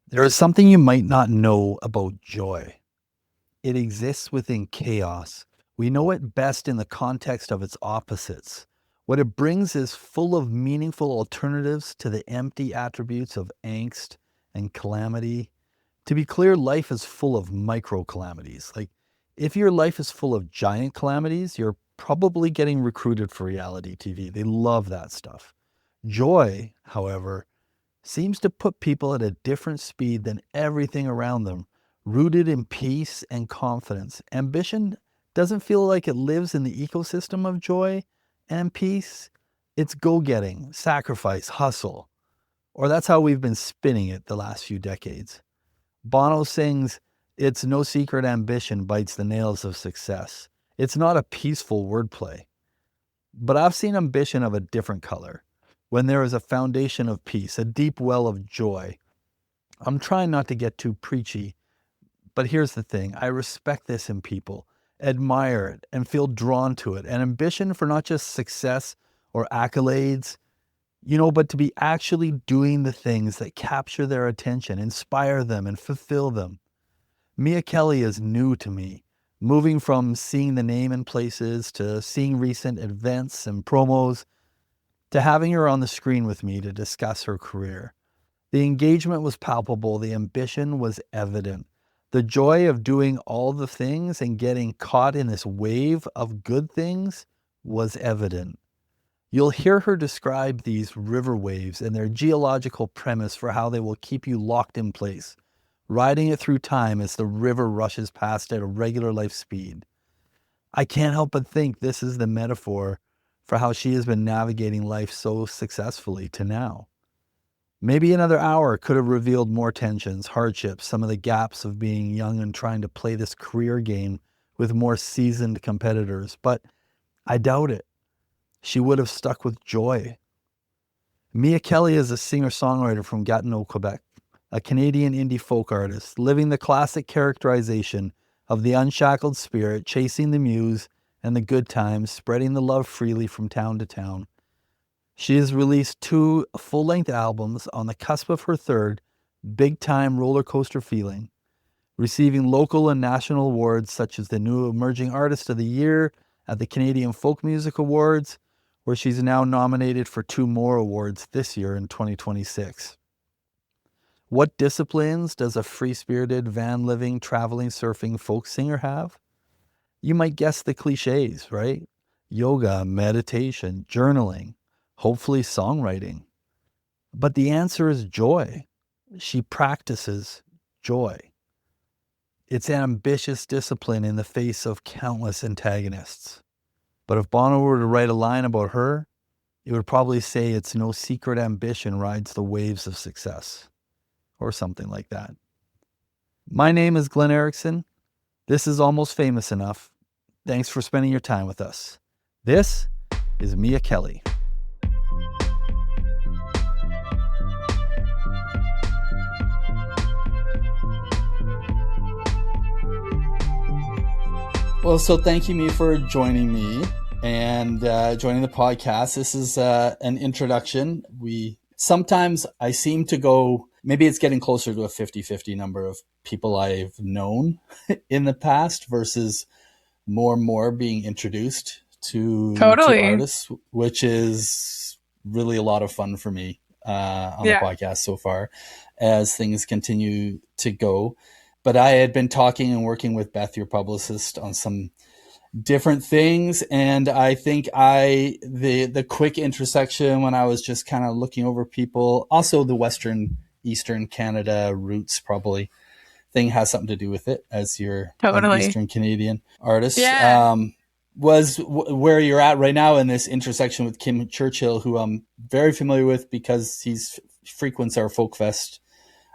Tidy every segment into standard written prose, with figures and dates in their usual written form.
There is something you might not know about joy. It exists within chaos. We know it best in the context of its opposites. What it brings is full of meaningful alternatives to the empty attributes of angst and calamity. To be clear, life is full of micro calamities. Like, if your life is full of giant calamities, you're probably getting recruited for reality TV. They love that stuff. Joy, however, seems to put people at a different speed than everything around them, rooted in peace and confidence. Ambition doesn't feel like it lives in the ecosystem of joy and peace. It's go getting, sacrifice, hustle. Or that's how we've been spinning it the last few decades. Bono sings, "It's no secret ambition bites the nails of success." It's not a peaceful wordplay. But I've seen ambition of a different color. When there is a foundation of peace, a deep well of joy. I'm trying not to get too preachy, but here's the thing. I respect this in people, admire it, and feel drawn to it. And ambition for not just success or accolades, but to be actually doing the things that capture their attention, inspire them, and fulfill them. Mia Kelly is new to me, moving from seeing the name in places to seeing recent events and promos to having her on the screen with me to discuss her career. The engagement was palpable, the ambition was evident. The joy of doing all the things and getting caught in this wave of good things was evident. You'll hear her describe these river waves and their geological premise for how they will keep you locked in place, riding it through time as the river rushes past at a regular life speed. I can't help but think this is the metaphor for how she has been navigating life so successfully to now. Maybe another hour could have revealed more tensions, hardships, some of the gaps of being young and trying to play this career game with more seasoned competitors, but I doubt it. She would have stuck with joy. Mia Kelly is a singer-songwriter from Gatineau, Quebec, a Canadian indie folk artist, living the classic characterization of the unshackled spirit, chasing the muse and the good times, spreading the love freely from town to town. She has released 2 full-length albums on the cusp of her third, big-time roller coaster feeling, receiving local and national awards such as the New Emerging Artist of the Year at the Canadian Folk Music Awards, where she's now nominated for 2 more awards this year in 2026. What disciplines does a free-spirited, van-living, traveling, surfing folk singer have? You might guess the cliches, right? Yoga, meditation, journaling, hopefully songwriting. But the answer is joy. She practices joy. It's an ambitious discipline in the face of countless antagonists. But if Bono were to write a line about her, it would probably say it's no secret ambition rides the waves of success, or something like that. My name is Glenn Erickson. This is Almost Famous Enough. Thanks for spending your time with us. This is Mia Kelly. Well, so thank you, Mia, for joining me and joining the podcast. This is an introduction. Sometimes I seem to go, maybe it's getting closer to a 50-50 number of people I've known in the past versus more and more being introduced to artists, which is really a lot of fun for me on the podcast so far as things continue to go. But I had been talking and working with Beth, your publicist, on some different things. And I think the quick intersection when I was just kind of looking over people, also the Eastern Canada roots probably thing has something to do with it as you're an Eastern Canadian artist. Was where you're at right now in this intersection with Kim Churchill, who I'm very familiar with because he's frequents our folk fest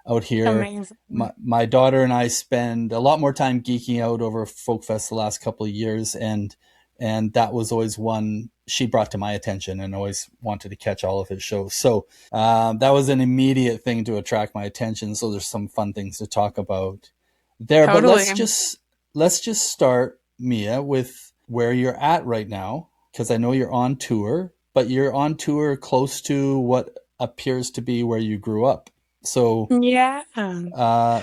out here. Amazing. My daughter and I spend a lot more time geeking out over folk fest the last couple of years, and that was always one she brought to my attention and always wanted to catch all of his shows. So that was an immediate thing to attract my attention. So there's some fun things to talk about there. But let's just start, Mia, with where you're at right now, because I know you're on tour, but you're on tour close to what appears to be where you grew up. So, Yeah.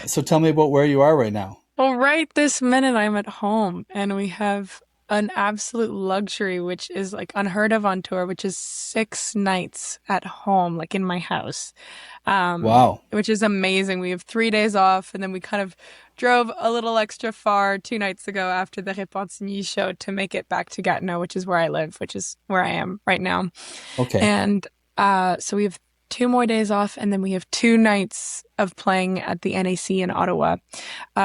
so tell me about where you are right now. Well, right this minute I'm at home and we have an absolute luxury, which is like unheard of on tour, which is 6 nights at home, like in my house, Wow. which is amazing. We have 3 days off, and then we kind of drove a little extra far 2 nights ago after the Repentigny show to make it back to Gatineau, which is where I live, which is where I am right now. Okay. And so we have 2 more days off, and then we have 2 nights of playing at the NAC in Ottawa,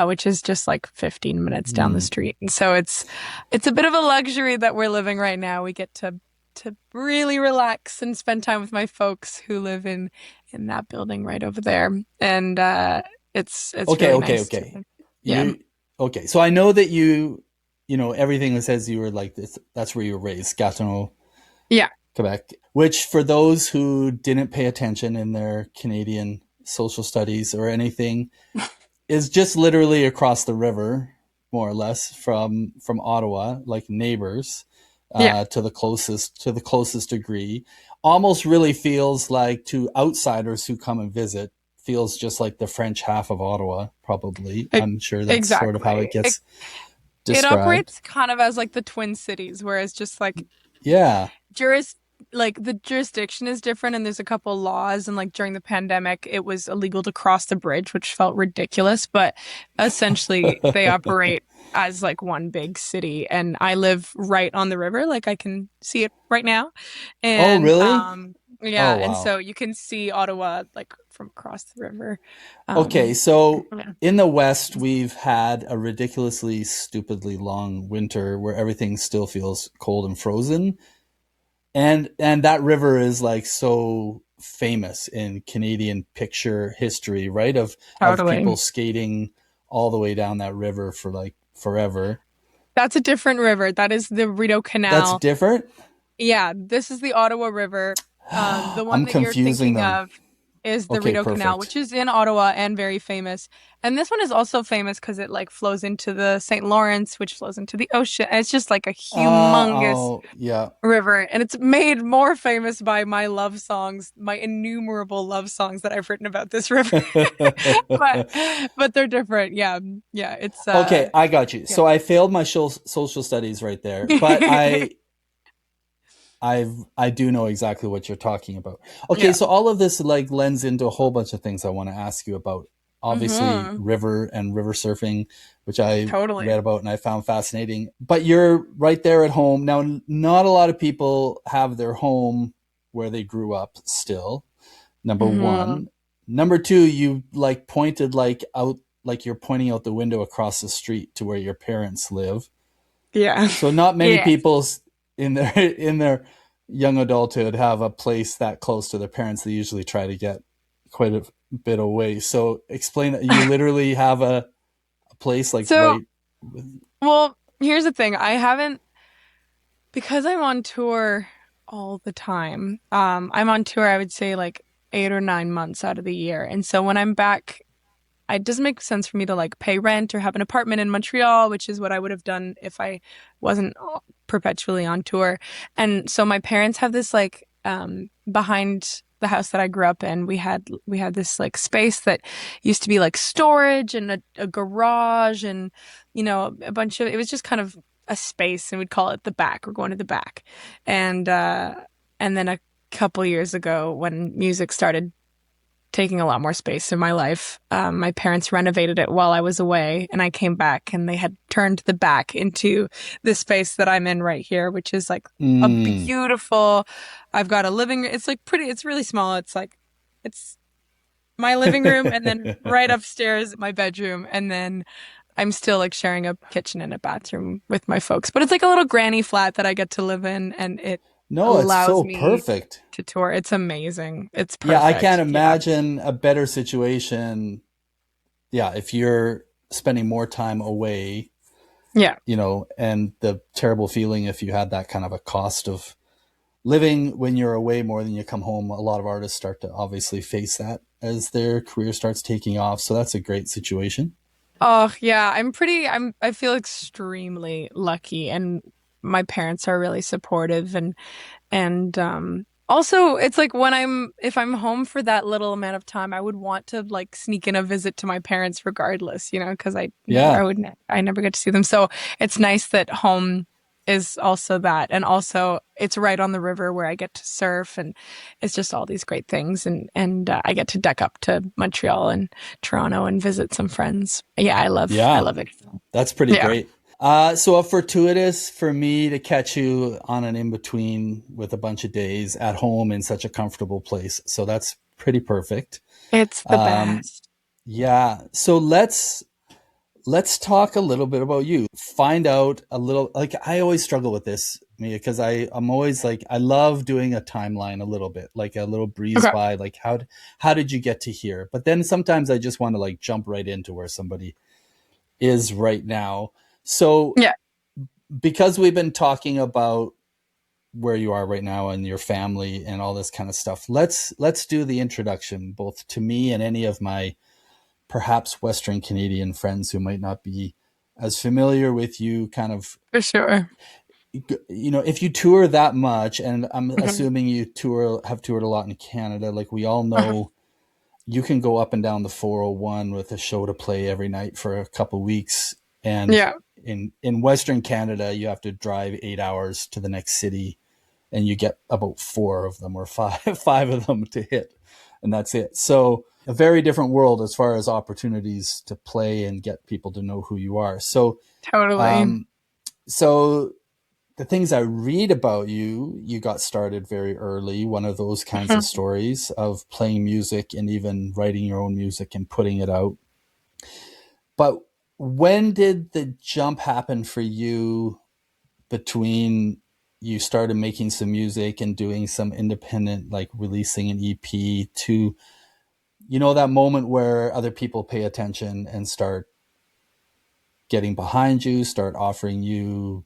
which is just like 15 minutes down the Mm. street. And so it's a bit of a luxury that we're living right now. We get to really relax and spend time with my folks who live in that building right over there. And it's Okay, really okay, nice okay. to, yeah. You okay. So I know that everything that says you were like this, that's where you were raised, Gatineau, Yeah. Quebec, which for those who didn't pay attention in their Canadian social studies or anything, is just literally across the river, more or less, from Ottawa, like neighbors, Yeah. to the closest degree. Almost really feels like, to outsiders who come and visit, feels just like the French half of Ottawa, probably. E- I'm sure that's sort of how it exactly. gets It described. operates kind of as like the Twin Cities, whereas just like Yeah. juris like the jurisdiction is different, and there's a couple laws, and like during the pandemic it was illegal to cross the bridge, which felt ridiculous, but essentially they operate as like one big city, and I live right on the river, like I can see it right now. Oh, And really? yeah, Oh, and wow. so you can see Ottawa like from across the river. Okay, um so yeah. in the West, we've had a ridiculously, stupidly long winter where everything still feels cold and frozen. And that river is like so famous in Canadian picture history, right? Of Totally. people skating all the way down that river for like forever. That's a different river. That is the Rideau That's Canal. different. Yeah, this is the Ottawa River. The one I'm that you're confusing thinking them. of is the Okay, Rideau Canal, perfect. which is in Ottawa and very famous. And this one is also famous because it like flows into the St. Lawrence, which flows into the ocean. And it's just like a humongous Oh, yeah. river, and it's made more famous by my love songs, my innumerable love songs that I've written about this river. but but they're different. Yeah, yeah. It's Okay, I got you. yeah. So I failed my social studies right there, but I do know exactly what you're talking about. Okay, Yeah. so all of this like lends into a whole bunch of things I want to ask you about. Obviously, Mm-hmm. river and river surfing, which I Totally. read about and I found fascinating. But you're right there at home. Now, not a lot of people have their home where they grew up still. Number Mm-hmm. one. Number two, you like pointed like out, like you're pointing out the window across the street to where your parents live. Yeah. So not many Yeah. people in their in their young adulthood have a place that close to their parents. They usually try to get quite a bit away. So explain that you literally have a place like So, right with, well, here's the thing. I haven't, because I'm on tour all the time. I'm on tour, I would say like 8 or 9 months out of the year. And so when I'm back, it doesn't make sense for me to like pay rent or have an apartment in Montreal, which is what I would have done if I wasn't perpetually on tour. And so my parents have this like behind the house that I grew up in, we had this like space that used to be like storage and a garage, and a bunch of, it was just kind of a space, and we'd call it the back. We're going to the back. And then a couple years ago, when music started taking a lot more space in my life, my parents renovated it while I was away, and I came back, and they had turned the back into the space that I'm in right here, which is like a mm. beautiful. I've got a living. It's like pretty. It's really small. It's my living room, and then right upstairs my bedroom, and then I'm still like sharing a kitchen and a bathroom with my folks. But it's like a little granny flat that I get to live in, and it No, it's allows so me perfect. to tour. It's amazing. It's Yeah, I can't perfect. Yeah. imagine a better situation. Yeah, if you're spending more time away, Yeah. and the terrible feeling if you had that kind of a cost of living when you're away more than you come home. A lot of artists start to obviously face that as their career starts taking off. So that's a great situation. Oh, yeah, I feel extremely lucky, and my parents are really supportive, and Also, it's like if I'm home for that little amount of time, I would want to like sneak in a visit to my parents regardless, because Yeah. I never get to see them. So it's nice that home is also that. And also it's right on the river where I get to surf, and it's just all these great things. And I get to deck up to Montreal and Toronto and visit some friends. Yeah, I Yeah. love it. That's pretty Yeah, great. So fortuitous for me to catch you on an in between with a bunch of days at home in such a comfortable place. So that's pretty perfect. it's the Um, best. yeah. So let's talk a little bit about you. Find out a little. Like I always struggle with this, Mia, because I'm always like I love doing a timeline a little bit, like a little breeze Okay. by, like how did you get to here? But then sometimes I just want to like jump right into where somebody is right now. So Yeah, because we've been talking about where you are right now and your family and all this kind of stuff, let's do the introduction both to me and any of my perhaps Western Canadian friends who might not be as familiar with you. Kind of, for sure. if you tour that much, and I'm Mhm. assuming you have toured a lot in Canada, like we all Uh-huh. know, you can go up and down the 401 with a show to play every night for a couple weeks. And Yeah. in Western Canada, you have to drive 8 hours to the next city, and you get about four of them or five, five of them to hit, and that's it. So a very different world as far as opportunities to play and get people to know who you are. So, Totally. um, so the things I read about you, you got started very early. One of those kinds of Mhm. stories of playing music and even writing your own music and putting it out. But when did the jump happen for you between you started making some music and doing some independent, like releasing an EP, to, that moment where other people pay attention and start getting behind you, start offering you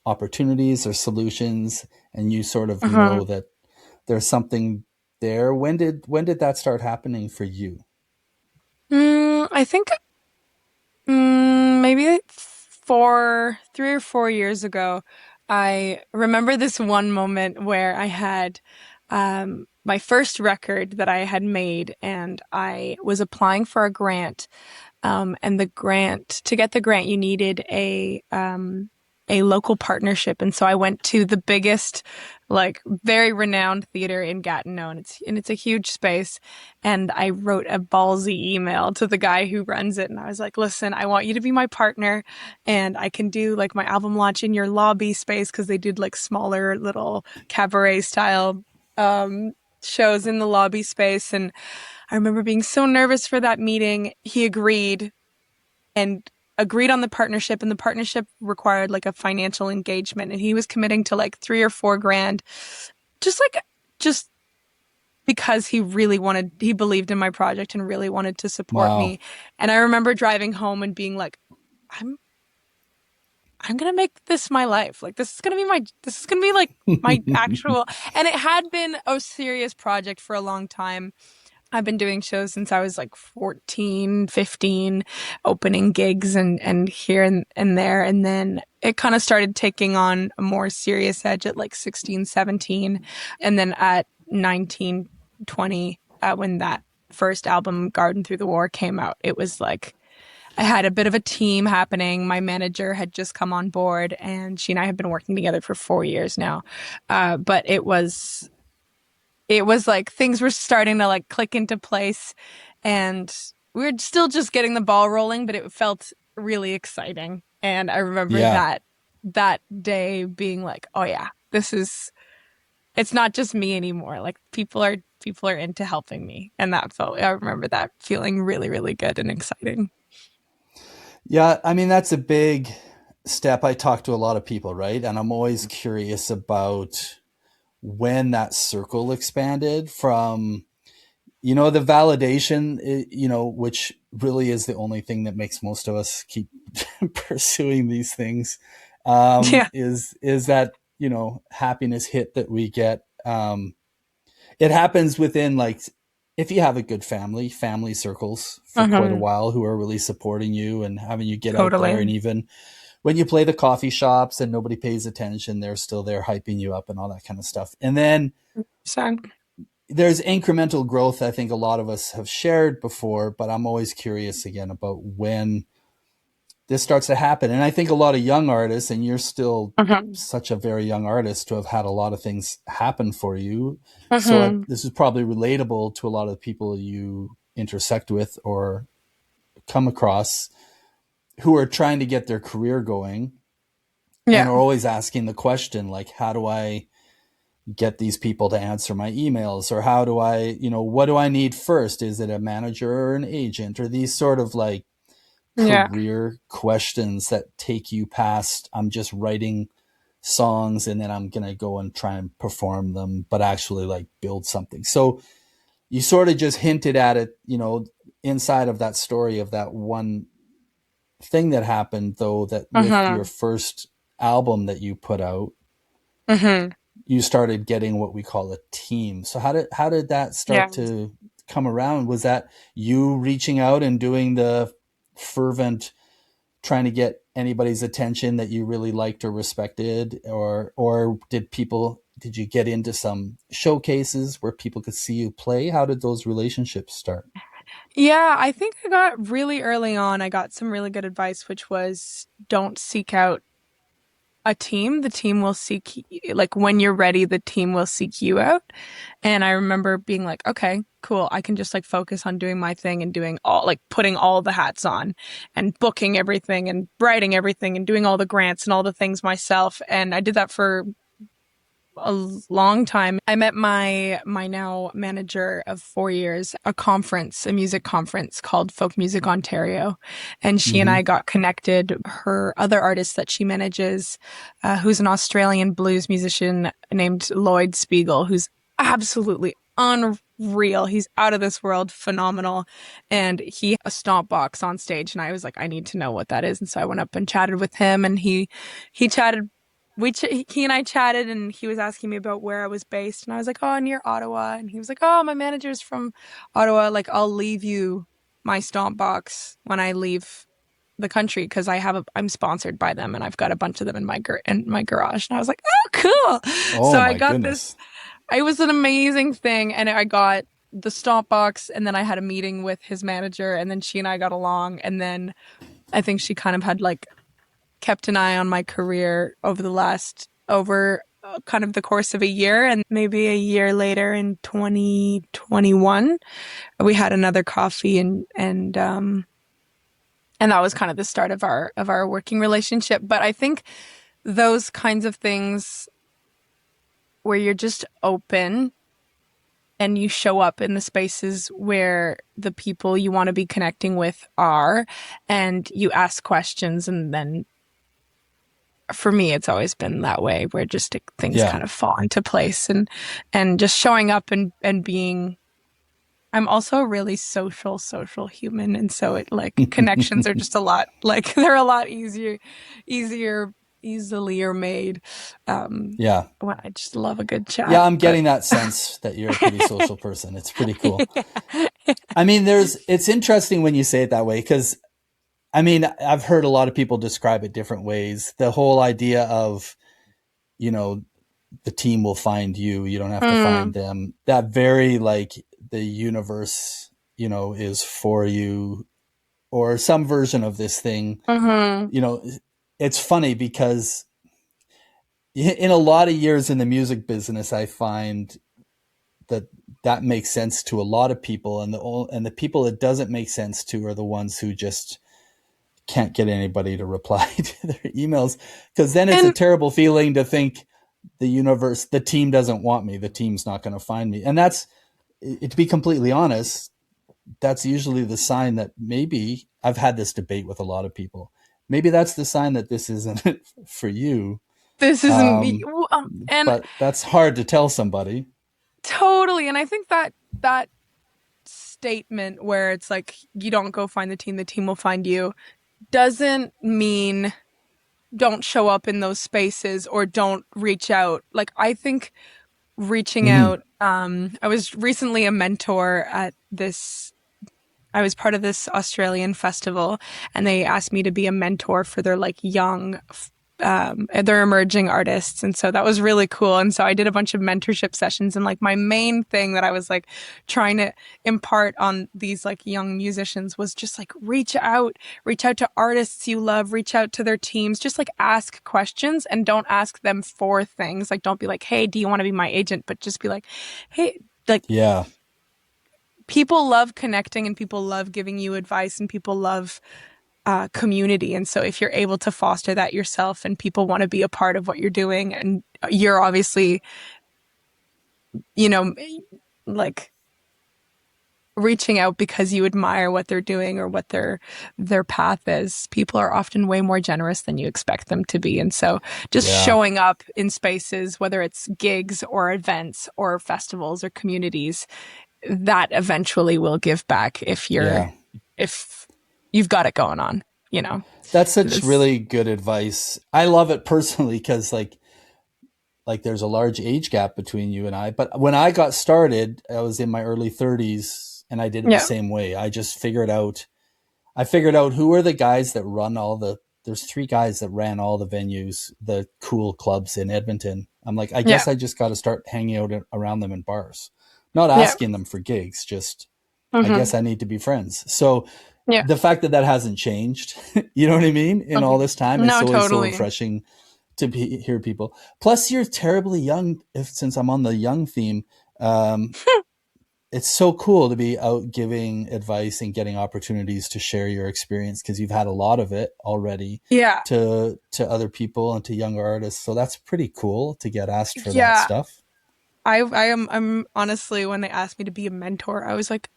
opportunities or solutions, and you sort of Mhm. know that there's something there. When did that start happening for you? I think maybe like 3 or 4 years ago, I remember this one moment where I had my first record that I had made, and I was applying for a grant. And to get the grant, you needed a local partnership. And so I went to the biggest, like very renowned theater in Gatineau, and it's a huge space. And I wrote a ballsy email to the guy who runs it. And I was like, listen, I want you to be my partner, and I can do like my album launch in your lobby space, because they did like smaller little cabaret style um shows in the lobby space. And I remember being so nervous for that meeting. He and agreed on the partnership, and the partnership required like a financial engagement, and he was committing to like 3 or 4 grand, just like just because he believed in my project and really wanted to support Wow. me. And I remember driving home and being like, I'm I'm gonna make this my life. Like this is gonna be like my actual. And it had been a serious project for a long time. I've been doing shows since I was like 14, 15, opening gigs and here and there. And then it kind of started taking on a more serious edge at like 16, 17. And then at 19, 20, when that first album, Garden Through the War, came out, it was like I had a bit of a team happening. My manager had just come on board, and she and I have been working together for 4 years now. But it was like things were starting to like click into place, and we were still just getting the ball rolling, but it felt really exciting. And I remember Yeah. that day being like, oh yeah, it's not just me anymore. Like people are into helping me. And I remember that feeling really, really good and exciting. Yeah, I mean, that's a big step. I talk to a lot of people, right? And I'm always curious about when that circle expanded from, the validation, which really is the only thing that makes most of us keep pursuing these things, Yeah. is that, happiness hit that we get. It happens within, like, if you have a good family circles for quite a Hmm. while who are really supporting you and having you get out there, and Totally. even when you play the coffee shops and nobody pays attention, they're still there hyping you up and all that kind of stuff. And then So, there's incremental growth. I think a lot of us have shared before, but I'm always curious again about when this starts to happen. And I think a lot of young artists, and you're still mhm, such a very young artist to have had a lot of things happen for you. So mhm, this is probably relatable to a lot of the people you intersect with or come across who are trying to get their career going and yeah, are always asking the question, like, how do I get these people to answer my emails? Or how do I, what do I need first? Is it a manager or an agent? Or these sort of like yeah, career questions that take you past, I'm just writing songs and then I'm going to go and try and perform them, but actually like build something. So you sort of just hinted at it, inside of that story of that one thing that happened, though, that with your mhm, first album that you put out, mhm, you started getting what we call a team. So how did that yeah. start to come around? Was that you reaching out and doing the fervent trying to get anybody's attention that you really liked or respected, or did you get into some showcases where people could see you play? How did those relationships start? Yeah, I think I got really early on, I got some really good advice, which was don't seek out a team. The team will seek, like, when you're ready, the team will seek you out. And I remember being like, okay, cool. I can just like focus on doing my thing and doing all, like, putting all the hats on and booking everything and writing everything and doing all the grants and all the things myself. And I did that for a long time. I met my now manager of 4 years, a music conference called Folk Music Ontario, and she and I Mm-hmm. got connected. Her other artist that she manages, who's an Australian blues musician named Lloyd Spiegel, who's absolutely unreal. He's out of this world, phenomenal, and he had a stomp box on stage, and I was like, I need to know what that is, and so I went up and chatted with him, and he chatted he and I chatted, and he was asking me about where I was based, and I was like, oh, near Ottawa, and he was like, oh, my manager's from Ottawa, like, I'll leave you my stomp box when I leave the country because I'm sponsored by them and I've got a bunch of them in my garage. And I was like, oh, cool. So Oh I my got this. goodness. It was an amazing thing, and I got the stomp box, and then I had a meeting with his manager, and then she and I got along, and then I think she kind of had like kept an eye on my career over kind of the course of a year, and maybe a year later in 2021 we had another coffee, and that was kind of the start of our working relationship. But I think those kinds of things where you're just open and you show up in the spaces where the people you want to be connecting with are, and you ask questions, and then for me, it's always been that way where just things Yeah. kind of fall into place, and just showing up and being. I'm also a really social human, and so it like connections are just a lot like they're a lot easier, easily made. Yeah. When I just love a good Yeah, chat, I'm but getting that sense that you're a pretty social person. It's pretty cool. yeah. I mean, it's interesting when you say it that way because I mean, I've heard a lot of people describe it different ways. The whole idea of, you know, the team will find you, you don't have to find Mm, them. That very like the universe, is for you or some version of this thing. mm-hmm, You know, it's funny because in a lot of years in the music business, I find that that makes sense to a lot of people, and the people it doesn't make sense to are the ones who just can't get anybody to reply to their emails, because then it's a and terrible feeling to think the team doesn't want me, the team's not going to find me. And to be completely honest, that's usually the sign that maybe I've had this debate with a lot of people. Maybe that's the sign that this isn't for you. this isn't me. Um, And but that's hard to tell somebody. totally, and I think that statement where it's like you don't go find the team will find you doesn't mean don't show up in those spaces or don't reach out. Like, I think reaching Mm-hmm. out, I was recently a mentor at this I was part of this Australian festival, and they asked me to be a mentor for their like young, they're emerging artists. And so that was really cool. And so I did a bunch of mentorship sessions. And like my main thing that I was like trying to impart on these like young musicians was just like reach out to artists you love, reach out to their teams, just like ask questions and don't ask them for things. Like, don't be like, hey, do you want to be my agent? But just be like, hey, like, Yeah. people love connecting and people love giving you advice and people love community. And so if you're able to foster that yourself and people want to be a part of what you're doing, and you're obviously, you know, like reaching out because you admire what they're doing or what their path is, people are often way more generous than you expect them to be. And so just Yeah. showing up in spaces, whether it's gigs or events or festivals or communities, that eventually will give back if Yeah. you've got it going on, you know. That's such It's, really good advice. I love it personally because like there's a large age gap between you and I. But when I got started, I was in my early 30s and I did it the yeah, same way. I figured out who are the guys that run there's three guys that ran all the venues, the cool clubs in Edmonton. I'm like, I yeah, guess I just got to start hanging out around them in bars, not yeah, asking them for gigs, just I hmm, guess I need to be friends. So yeah. the fact that that hasn't changed, you know what I mean, in all Mhm. this time, it's No, always so totally. refreshing to hear people. Plus, you're terribly young. Since I'm on the young theme, um, it's so cool to be out giving advice and getting opportunities to share your experience because you've had a lot of it already Yeah, to other people and to younger artists. So that's pretty cool to get asked for that yeah. stuff. I'm honestly, when they asked me to be a mentor, I was like,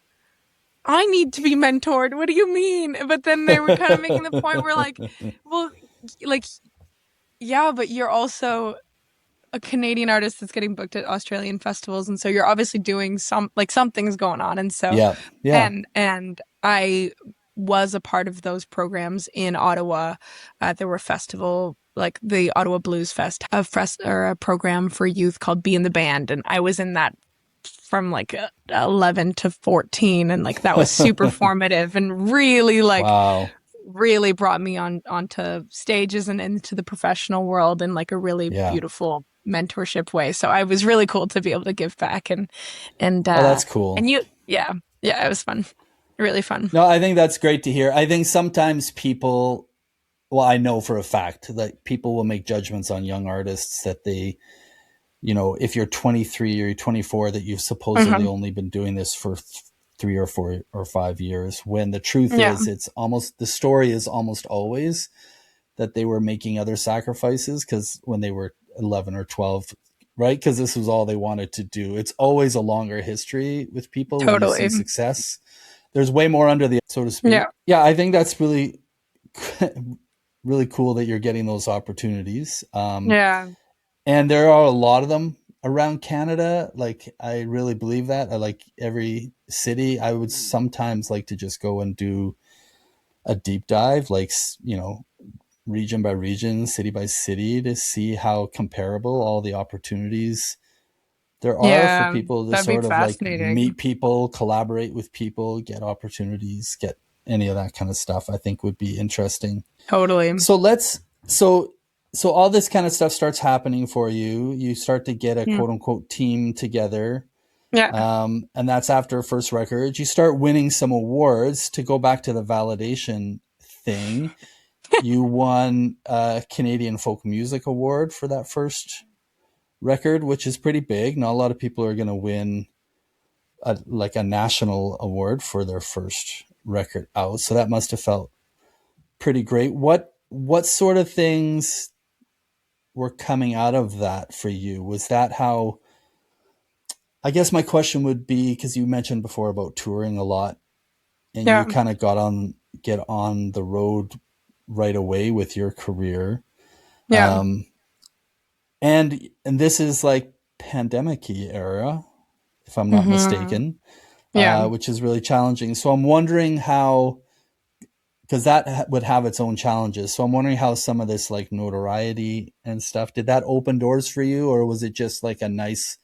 I need to be mentored. What do you mean? But then they were kind of making the point where like, well, like, yeah, but you're also a Canadian artist that's getting booked at Australian festivals, and so you're obviously doing something's going on. And so Yeah, yeah. and I was a part of those programs in Ottawa. There were festival like the Ottawa Blues Fest, or a program for youth called Be in the Band, and I was in that from like 11 to 14, and like that was super formative and really like Wow. really brought me onto stages and into the professional world in like a really Yeah. beautiful mentorship way. So I was really cool to be able to give back and Oh, that's cool. and you yeah, yeah, it was fun. Really fun. No, I think that's great to hear. I think sometimes people, well, I know for a fact that people will make judgments on young artists that they, if you're 23 or 24, that you've supposedly Hmm. only been doing this for 3 or 4 or 5 years, when the truth Yeah, is the story is almost always that they were making other sacrifices because when they were 11 or 12, right? Because this was all they wanted to do. It's always a longer history with people when you see totally. success. There's way more under the, so to Yeah, speak. Yeah, I think that's really, really cool that you're getting those opportunities. yeah, And there are a lot of them around Canada. Like, I really believe that. I like every city. I would sometimes like to just go and do a deep dive, like, region by region, city by city, to see how comparable all the opportunities there are for yeah. people to That'd be sort of like fascinating. meet people, collaborate with people, get opportunities, get any of that kind of stuff. I think would be interesting. Totally. So so all this kind of stuff starts happening for you. You start to get a Yeah, quote unquote team together. yeah, And that's after first record. You start winning some awards. To go back to the validation thing, you won a Canadian Folk Music Award for that first record, which is pretty big. Not a lot of people are going to win like a national award for their first record out. So that must have felt pretty great. What sort of things were coming out of that for you? Was that how, I guess my question would be, because you mentioned before about touring a lot and you yeah, kind of get on the road right away with your career. yeah. Um, and this is like pandemic-y era, if I'm not Hmm. mistaken, Yeah, which is really challenging. So I'm wondering how, because that would have its own challenges. So I'm wondering how some of this like notoriety and stuff, did that open doors for you, or was it just like a nice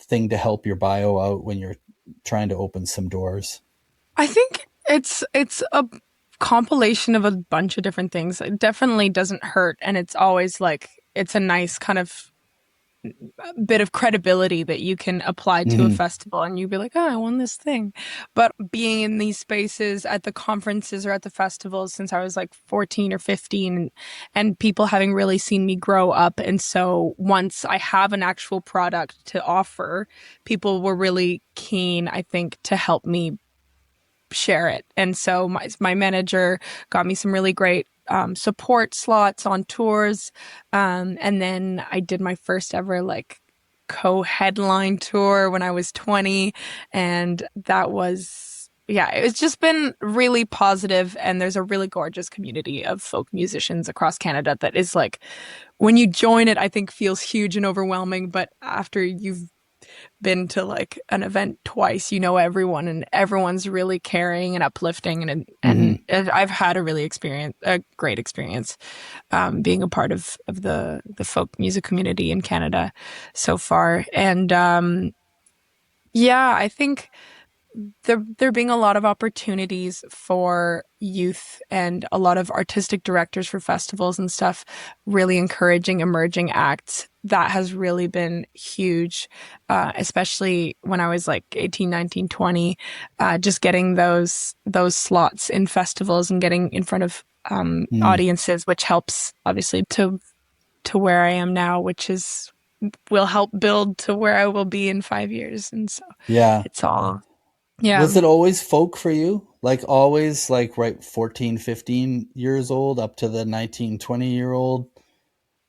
thing to help your bio out when you're trying to open some doors? I think it's a compilation of a bunch of different things. It definitely doesn't hurt, and it's always like it's a nice kind of bit of credibility that you can apply to a Hmm. festival and you'd be like, oh, I won this thing. But being in these spaces at the conferences or at the festivals since I was like 14 or 15 and people having really seen me grow up. And so once I have an actual product to offer, people were really keen, I think, to help me share it. And so my manager got me some really great support slots on tours. And then I did my first ever like co-headline tour when I was 20. And that was, yeah, it's just been really positive. And there's a really gorgeous community of folk musicians across Canada that is like, when you join it, I think feels huge and overwhelming. But after you've been to like an event twice, you know everyone and everyone's really caring and uplifting and Hmm. I've had a great experience being a part of the folk music community in Canada so far. And yeah, I think there being a lot of opportunities for youth and a lot of artistic directors for festivals and stuff, really encouraging emerging acts. That has really been huge, especially when I was like 18, 19, 20, just getting those slots in festivals and getting in front of Hmm. audiences, which helps obviously to where I am now, which is will help build to where I will be in 5 years. And so Yeah. it's all, yeah. Was it always folk for you? Like always, like right 14, 15 years old up to the 19, 20-year old?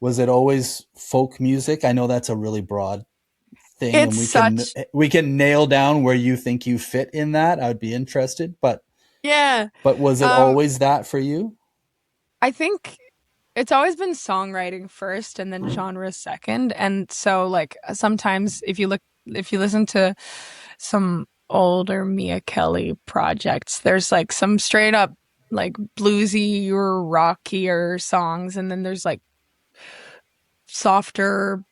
Was it always folk music? I know that's a really broad thing and It's we can such, we can nail down where you think you fit in that. I would be interested, yeah. but was it Um, always that for you? I think it's always been songwriting first and then genre second. And so like sometimes if you listen to some older Mia Kelly projects, there's like some straight up like bluesy or rockier songs, and then there's like softer,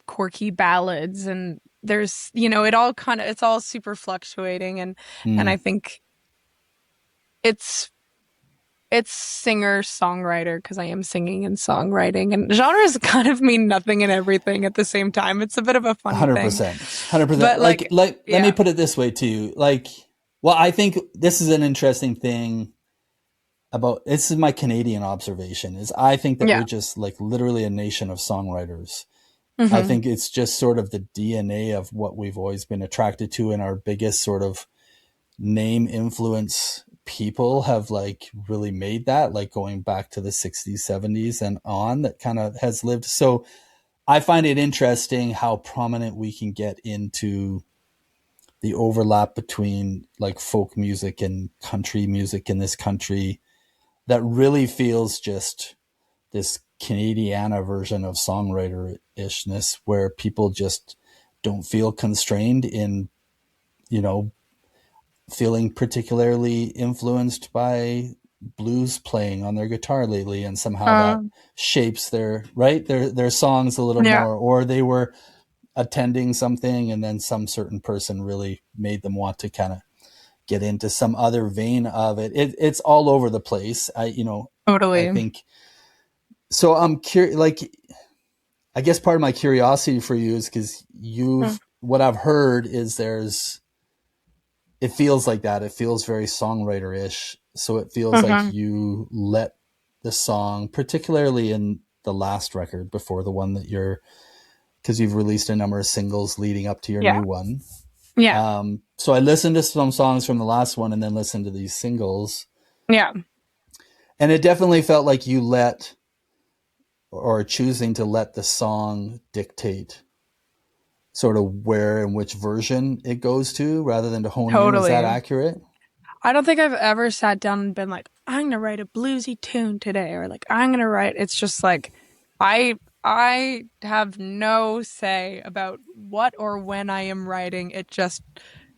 quirky ballads, and there's, you know, it's all super fluctuating, and I Hmm. think it's it's singer-songwriter because I am singing and songwriting, and genres kind of mean nothing and everything at the same time. It's a bit of a funny thing. 100%. 100%. But like, Like let me yeah. put it this way to you. Like well, I think this is an interesting thing about this is my Canadian observation is I think that we're Yeah. just like literally a nation of songwriters. I Hmm. think it's just sort of the DNA of what we've always been attracted to, and our biggest sort of name influence people have like really made that, like going back to the 60s, 70s and on, that kind of has lived. So I find it interesting how prominent we can get into the overlap between like folk music and country music in this country that really feels just this Canadiana version of songwriter ishness where people just don't feel constrained in, you know, feeling particularly influenced by blues playing on their guitar lately and somehow that Um, shapes their songs a little yeah. more, or they were attending something and then some certain person really made them want to kind of get into some other vein of it's all over the place. I Totally. think so. I'm curious, like I guess part of my curiosity for you is because Mm. you've what I've heard is there's it feels like that. It feels very songwriter ish. So it feels like Hmm. you let the song, particularly in the last record before the one that you're, because you've released a number of singles leading up to your Yeah. new one. Yeah. So I listened to some songs from the last one and then listened to these singles. Yeah. And it definitely felt like you let or choosing to let the song dictate sort of where and which version it goes to rather than to hone in. Is that Totally. accurate? I don't think I've ever sat down and been like, I'm gonna write a bluesy tune today, or like I'm gonna write. It's just like I have no say about what or when I am writing. It just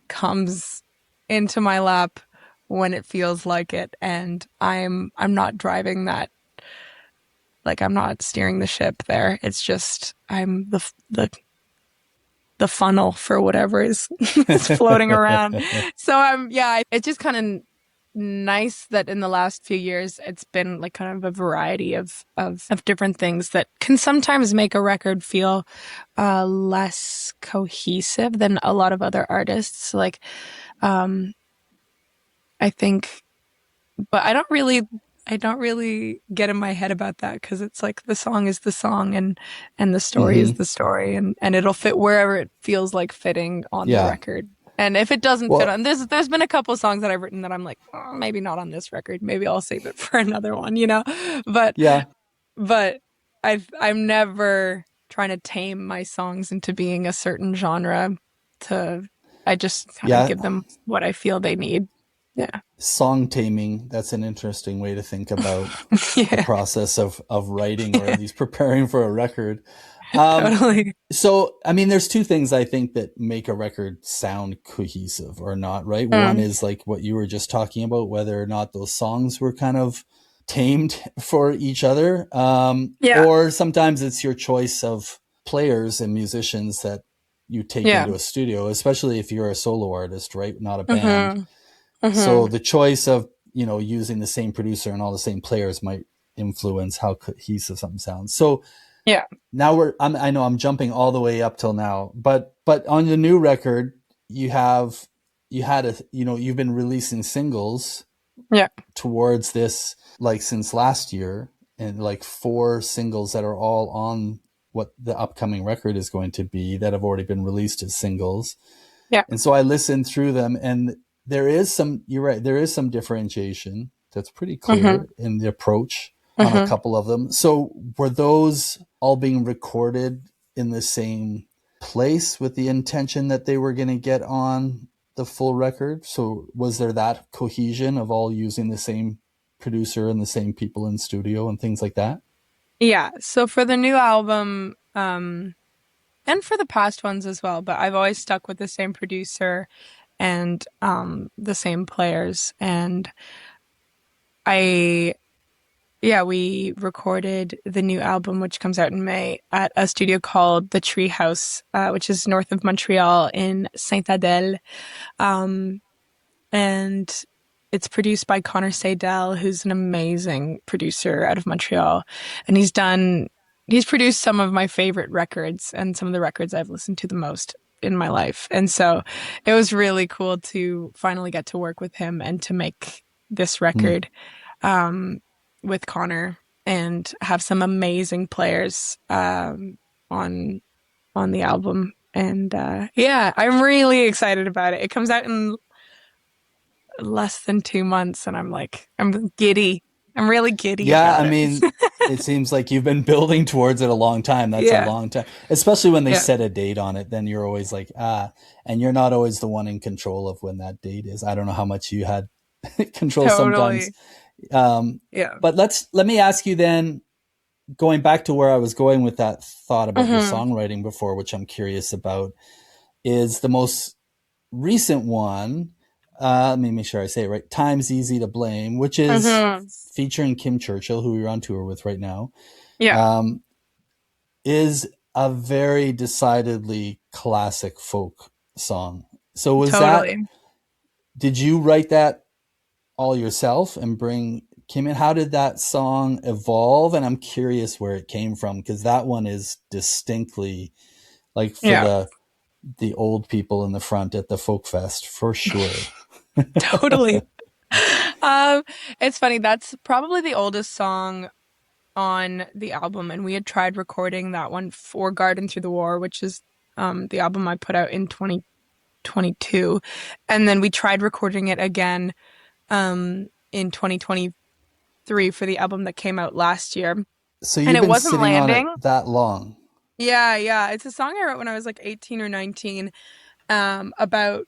comes into my lap when it feels like it, and I'm not driving that. Like I'm not steering the ship there. It's just I'm the the funnel for whatever is floating around. So yeah, it's just kind of nice that in the last few years it's been like kind of a variety of different things that can sometimes make a record feel less cohesive than a lot of other artists. Like um I think, but I don't really get in my head about that because it's like the song is the song and the story is Hmm. the story and it'll fit wherever it feels like fitting on the Yeah. record. And if it doesn't fit Well, on there's been a couple songs that I've written that I'm like, oh, maybe not on this record. Maybe I'll save it for another one, you know? But yeah. but I'm never trying to tame my songs into being a certain genre to I just kind of Yeah. give them what I feel they need. Yeah. Song taming, that's an interesting way to think about the Yeah. process of writing, or Yeah. at least preparing for a record. Um, Totally. so, I mean, there's two things I think that make a record sound cohesive or not, right? One Mm. is like what you were just talking about, whether or not those songs were kind of tamed for each other. Yeah. Or sometimes it's your choice of players and musicians that you take Yeah. into a studio, especially if you're a solo artist, right? Not a band. Mm-hmm. So Mm-hmm. the choice of, using the same producer and all the same players might influence how cohesive something sounds. So Yeah. now I know I'm jumping all the way up till now, but on the new record, you've been releasing singles Yeah. towards this, like since last year, and like 4 singles that are all on what the upcoming record is going to be that have already been released as singles. Yeah. And so I listened through them, and you're right, there is some differentiation that's pretty Mm-hmm. clear in the approach on a Mm-hmm. couple of them. So were those all being recorded in the same place with the intention that they were going to get on the full record? So was there that cohesion of all using the same producer and the same people in studio and things like that? Yeah. So for the new album, and for the past ones as well, but I've always stuck with the same producer and the same players. And I yeah, we recorded the new album, which comes out in May, at a studio called The Treehouse, which is north of Montreal in Saint Adèle. Um, and it's produced by Connor Seidel, who's an amazing producer out of Montreal. And he's produced some of my favorite records and some of the records I've listened to the most in my life. And so it was really cool to finally get to work with him and to make this Hmm. record um, with Connor and have some amazing players on on the album. And yeah, I'm really excited about it. It comes out in less than 2 months, and I'm like, I'm giddy. I'm really giddy Yeah, I about it. mean, it seems like you've been building towards it a long time. That's a Yeah, long time, especially when they yeah, set a date on it. Then you're always like, and you're not always the one in control of when that date is. I don't know how much you had control sometimes. totally. Um, Yeah. but let me ask you then, going back to where I was going with that thought about your Hmm. songwriting before, which I'm curious about, is the most recent one. Let me make sure I say it right. Time's Easy to Blame, which is Hmm. featuring Kim Churchill, who we're on tour with right now, Yeah, um, is a very decidedly classic folk song. So totally. did you write that all yourself and bring Kim in? How did that song evolve? And I'm curious where it came from, because that one is distinctly like for Yeah, the old people in the front at the folk fest for sure. totally. Um, it's funny. That's probably the oldest song on the album, and we had tried recording that one for Garden Through the War, which is the album I put out in 2022, and then we tried recording it again in 2023 for the album that came out last year, So and you've it been wasn't sitting on it landing. that long. Yeah, yeah, it's a song I wrote when I was like 18 or 19, about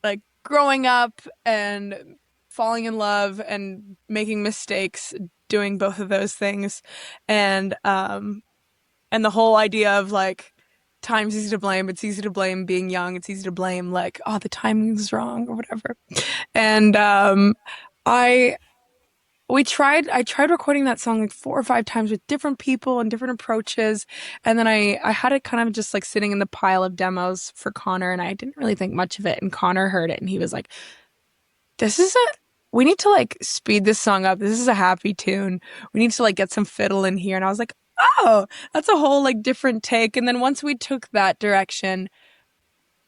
like growing up and falling in love and making mistakes doing both of those things, and and the whole idea of like time's easy to blame. It's easy to blame being young. It's easy to blame like, oh, the timing's wrong or whatever. And I I tried recording that song like 4 or 5 times with different people and different approaches. And then I had it kind of just like sitting in the pile of demos for Connor, and I didn't really think much of it. And Connor heard it and he was like, we need to like speed this song up. This is a happy tune. We need to like get some fiddle in here. And I was like, oh, that's a whole like different take. And then once we took that direction,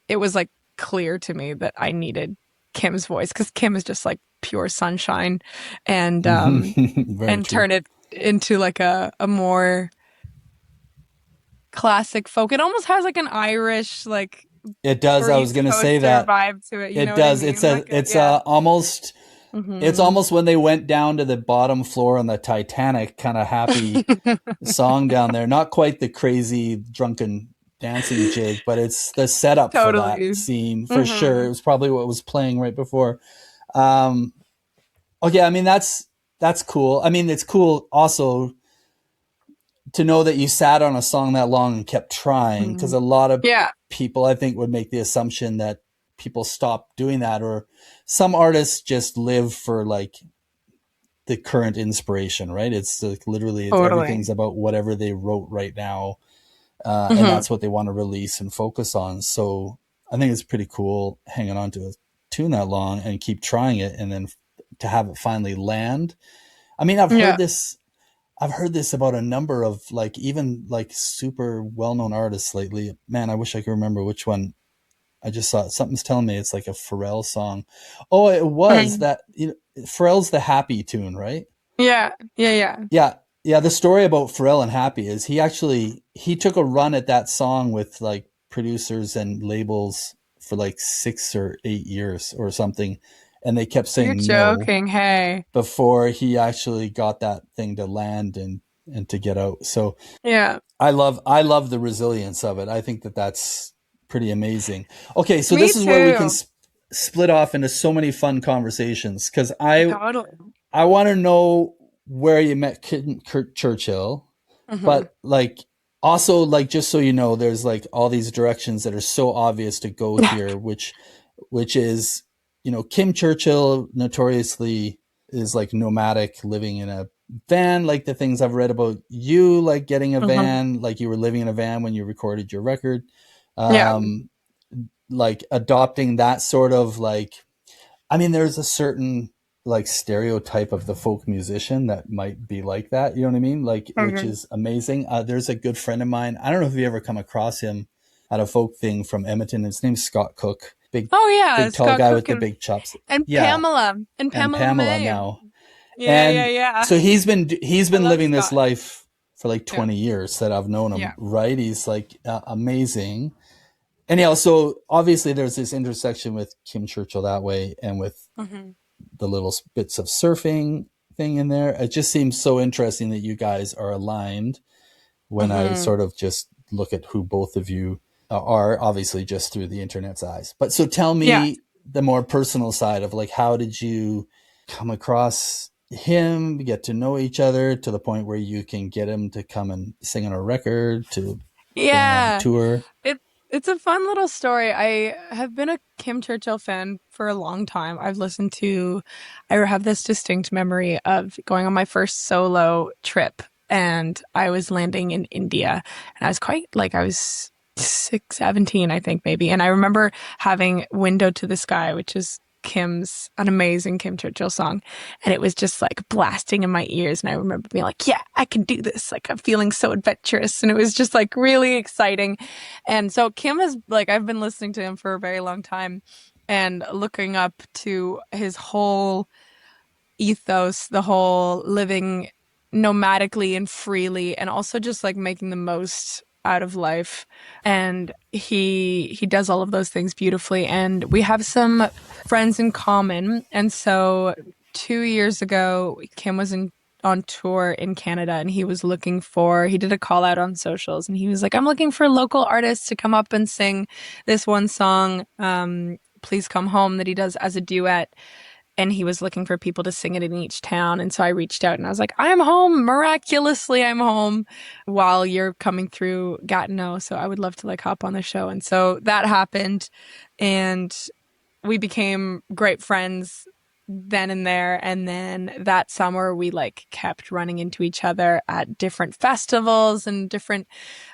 it was like clear to me that I needed Kim's voice, because Kim is just like pure sunshine, and Very and true. turn it into like a more classic folk. It almost has like an Irish like It does. or I was East going to say Coaster that. vibe to it. You know It what I does. It's mean? a. Like It's yeah. almost. It's Hmm. almost when they went down to the bottom floor on the Titanic, kind of happy song down there. Not quite the crazy drunken dancing jig, but it's the setup for that Totally. scene for sure. It Hmm. was probably what was playing right before. Um, okay, I mean that's cool. I mean it's cool also to know that you sat on a song that long and kept trying, because Hmm. a lot of Yeah. people I think would make the assumption that people stop doing that, or some artists just live for like the current inspiration, right? It's like literally Totally. everything's about whatever they wrote right now, and Hmm. that's what they want to release and focus on. So I think it's pretty cool hanging on to a tune that long and keep trying it, and then to have it finally land. I mean, Yeah. I've heard this about a number of like even like super well known artists lately. Man, I wish I could remember which one. I just saw it. Something's telling me it's like a Pharrell song. Oh, it was Mhm. that, you know, Pharrell's the Happy tune, right? Yeah. Yeah. Yeah. Yeah. Yeah, the story about Pharrell and Happy is he took a run at that song with like producers and labels for like 6 or 8 years or something, and they kept You're saying no joking. Hey. before he actually got that thing to land and to get out. So Yeah. I love the resilience of it. I think that that's pretty amazing. Okay, so Me this is where we can too. split off into so many fun conversations, because Totally. I want to know where you met Kurt Churchill, Hmm. but like also like just so you know, there's like all these directions that are so obvious to go here, which is, you know, Kim Churchill notoriously is like nomadic, living in a van, like the things I've read about you, like getting a Hmm. van, like you were living in a van when you recorded your record. Yeah. Um, like adopting that sort of like, I mean, there's a certain like stereotype of the folk musician that might be like that. You know what I mean? Like, which Hmm. is amazing. There's a good friend of mine. I don't know if you ever come across him at a folk thing from Edmonton. His name's Scott Cook. Oh yeah, Big tall Scott guy with Cook the big chops. and Yeah, And and Pamela Pamela May. now. Yeah, yeah, And yeah. so he's I been love living this Scott. life for like Yeah. 20 years that I've known him. Yeah. Right? He's like amazing. Anyhow, so obviously there's this intersection with Kim Churchill that way, and with Hmm. the little bits of surfing thing in there. It just seems so interesting that you guys are aligned when I Hmm. sort of just look at who both of you are, obviously just through the internet's eyes. But so tell Yeah. me the more personal side of like, how did you come across him, get to know each other to the point where you can get him to come and sing on a record, to going on Yeah. tour? It it's a fun little story. I have been a Kim Churchill fan for a long time. I have this distinct memory of going on my first solo trip, and I was landing in India, and I was 17, I think maybe. And I remember having Window to the Sky, which is an amazing Kim Churchill song. And it was just like blasting in my ears. And I remember being like, yeah, I can do this. Like I'm feeling so adventurous. And it was just like really exciting. And so Kim is like, I've been listening to him for a very long time and looking up to his whole ethos, the whole living nomadically and freely, and also just like making the most out of life. And he does all of those things beautifully. And we have some friends in common. And so 2 years ago, Kim was in on tour in Canada, and he did a call out on socials, and he was like, I'm looking for local artists to come up and sing this one song, Please Come Home, that he does as a duet. And he was looking for people to sing it in each town. And so I reached out and I was like, I'm home. Miraculously, I'm home while you're coming through Gatineau. So I would love to like hop on the show. And so that happened. And we became great friends then and there. And then that summer we like kept running into each other at different festivals and different,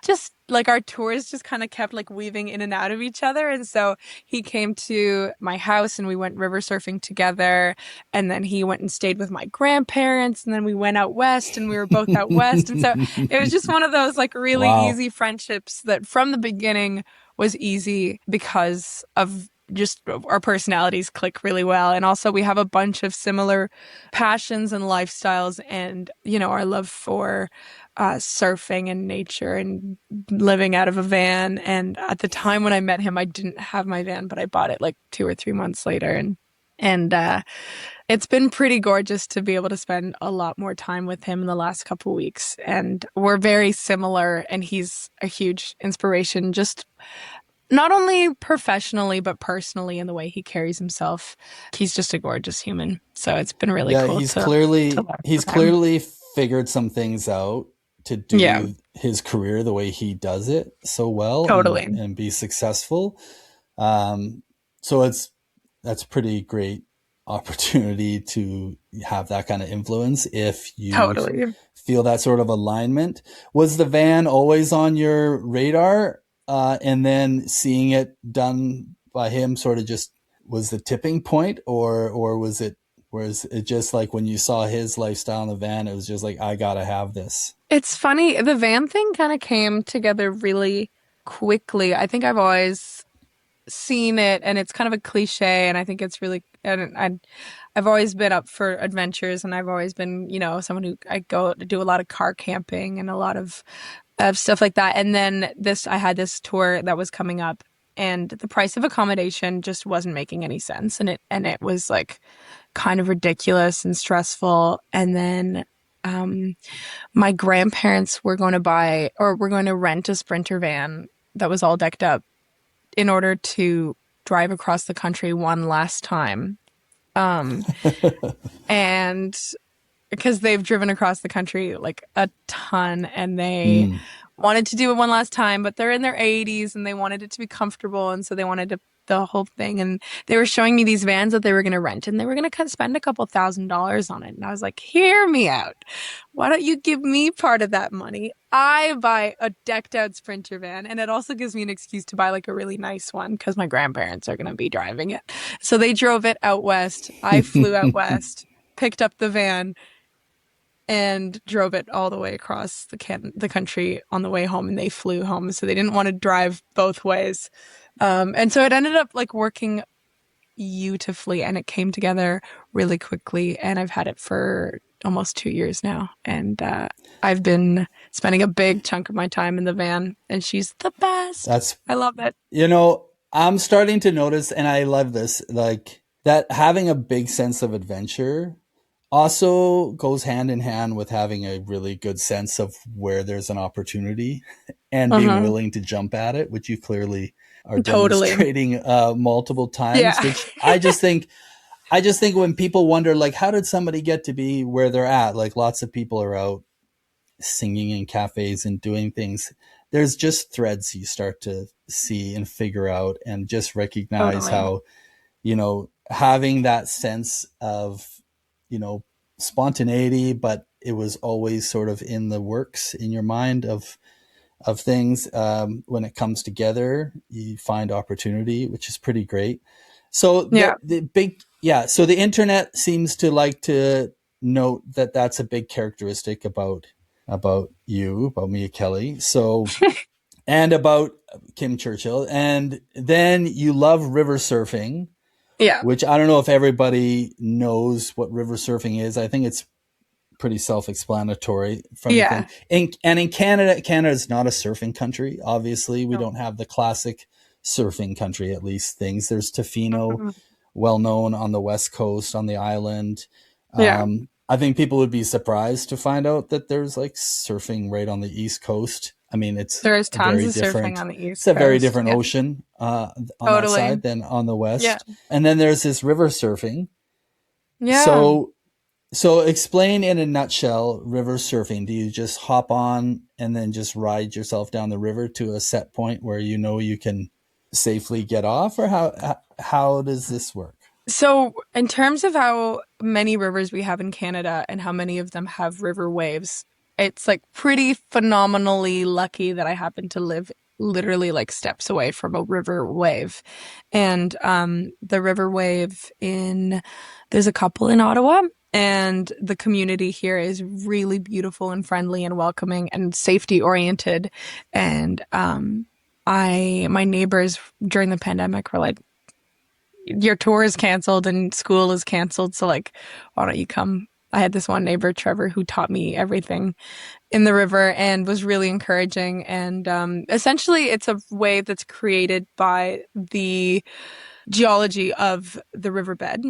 just like our tours just kind of kept like weaving in and out of each other. And so he came to my house and we went river surfing together. And then he went and stayed with my grandparents. And then we went out west and we were both out west. And so it was just one of those like really Wow. easy friendships that from the beginning was easy because of just our personalities click really well. And also we have a bunch of similar passions and lifestyles and, you know, our love for surfing and nature and living out of a van. And at the time when I met him, I didn't have my van, but I bought it like 2 or 3 months later. And it's been pretty gorgeous to be able to spend a lot more time with him in the last couple of weeks. And we're very similar and he's a huge inspiration, just not only professionally, but personally in the way he carries himself. He's just a gorgeous human. So it's been really Yeah, cool he's to clearly learn he's from him. clearly figured some things out to Yeah, do his career the way he does it so well totally. and be successful. Um, so that's pretty great opportunity to have that kind of influence if you Totally. feel that sort of alignment. Was the van always on your radar? And then seeing it done by him sort of just was the tipping point, or was it just like when you saw his lifestyle in the van, it was just like, I gotta have this. It's funny. The van thing kind of came together really quickly. I think I've always seen it and it's kind of a cliche and I think it's really and I've always been up for adventures and I've always been, you know, someone who I go to do a lot of car camping and a lot of stuff like that. And then I had this tour that was coming up and the price of accommodation just wasn't making any sense and it was like kind of ridiculous and stressful. And then my grandparents were going to buy or were going to rent a Sprinter van that was all decked up in order to drive across the country one last time. Um, and because they've driven across the country like a ton and they Mm. wanted to do it one last time, but they're in their 80s and they wanted it to be comfortable. And so they wanted to, the whole thing. And they were showing me these vans that they were going to rent and they were going to spend a couple $1,000s on it. And I was like, hear me out. Why don't you give me part of that money? I buy a decked out Sprinter van and it also gives me an excuse to buy like a really nice one because my grandparents are going to be driving it. So they drove it out west. I flew out west, picked up the van and drove it all the way across the country on the way home and they flew home. So they didn't want to drive both ways. And so it ended up like working beautifully and it came together really quickly. And I've had it for almost 2 years now. And I've been spending a big chunk of my time in the van and she's the best. That's, I love it. I'm starting to notice, and I love this, like that having a big sense of adventure also goes hand in hand with having a really good sense of where there's an opportunity and being Uh-huh. willing to jump at it, which you clearly are Totally. demonstrating multiple times, Yeah. which I just think when people wonder, like, how did somebody get to be where they're at? Like lots of people are out singing in cafes and doing things. There's just threads you start to see and figure out and just recognize Totally. how, having that sense of, spontaneity, but it was always sort of in the works in your mind of things. When it comes together, you find opportunity, which is pretty great. So Yeah. so the internet seems to like to note that that's a big characteristic about you, about Mia Kelly. So, and about Kim Churchill. And then you love river surfing, Yeah. which I don't know if everybody knows what river surfing is. I think it's pretty self-explanatory from the thing. Yeah. And in Canada is not a surfing country. Obviously, we No. don't have the classic surfing country, at least things. There's Tofino, Mhm. well known on the West Coast, on the island. Yeah. I think people would be surprised to find out that there's like surfing right on the East Coast. I mean, There is tons of surfing on the it's East a very Coast. different Yeah. ocean on that Totally. side than on the Yeah. West. And then there's this river surfing. Yeah. So explain in a nutshell river surfing. Do you just hop on and then just ride yourself down the river to a set point where you know you can safely get off, or how does this work? So, in terms of how many rivers we have in Canada and how many of them have river waves, it's like pretty phenomenally lucky that I happen to live literally like steps away from a river wave. And the river wave there's a couple in Ottawa, and the community here is really beautiful and friendly and welcoming and safety oriented. And my neighbors during the pandemic were like, your tour is canceled and school is canceled. So like, why don't you come? I had this one neighbor, Trevor, who taught me everything in the river and was really encouraging. And essentially, it's a wave that's created by the geology of the riverbed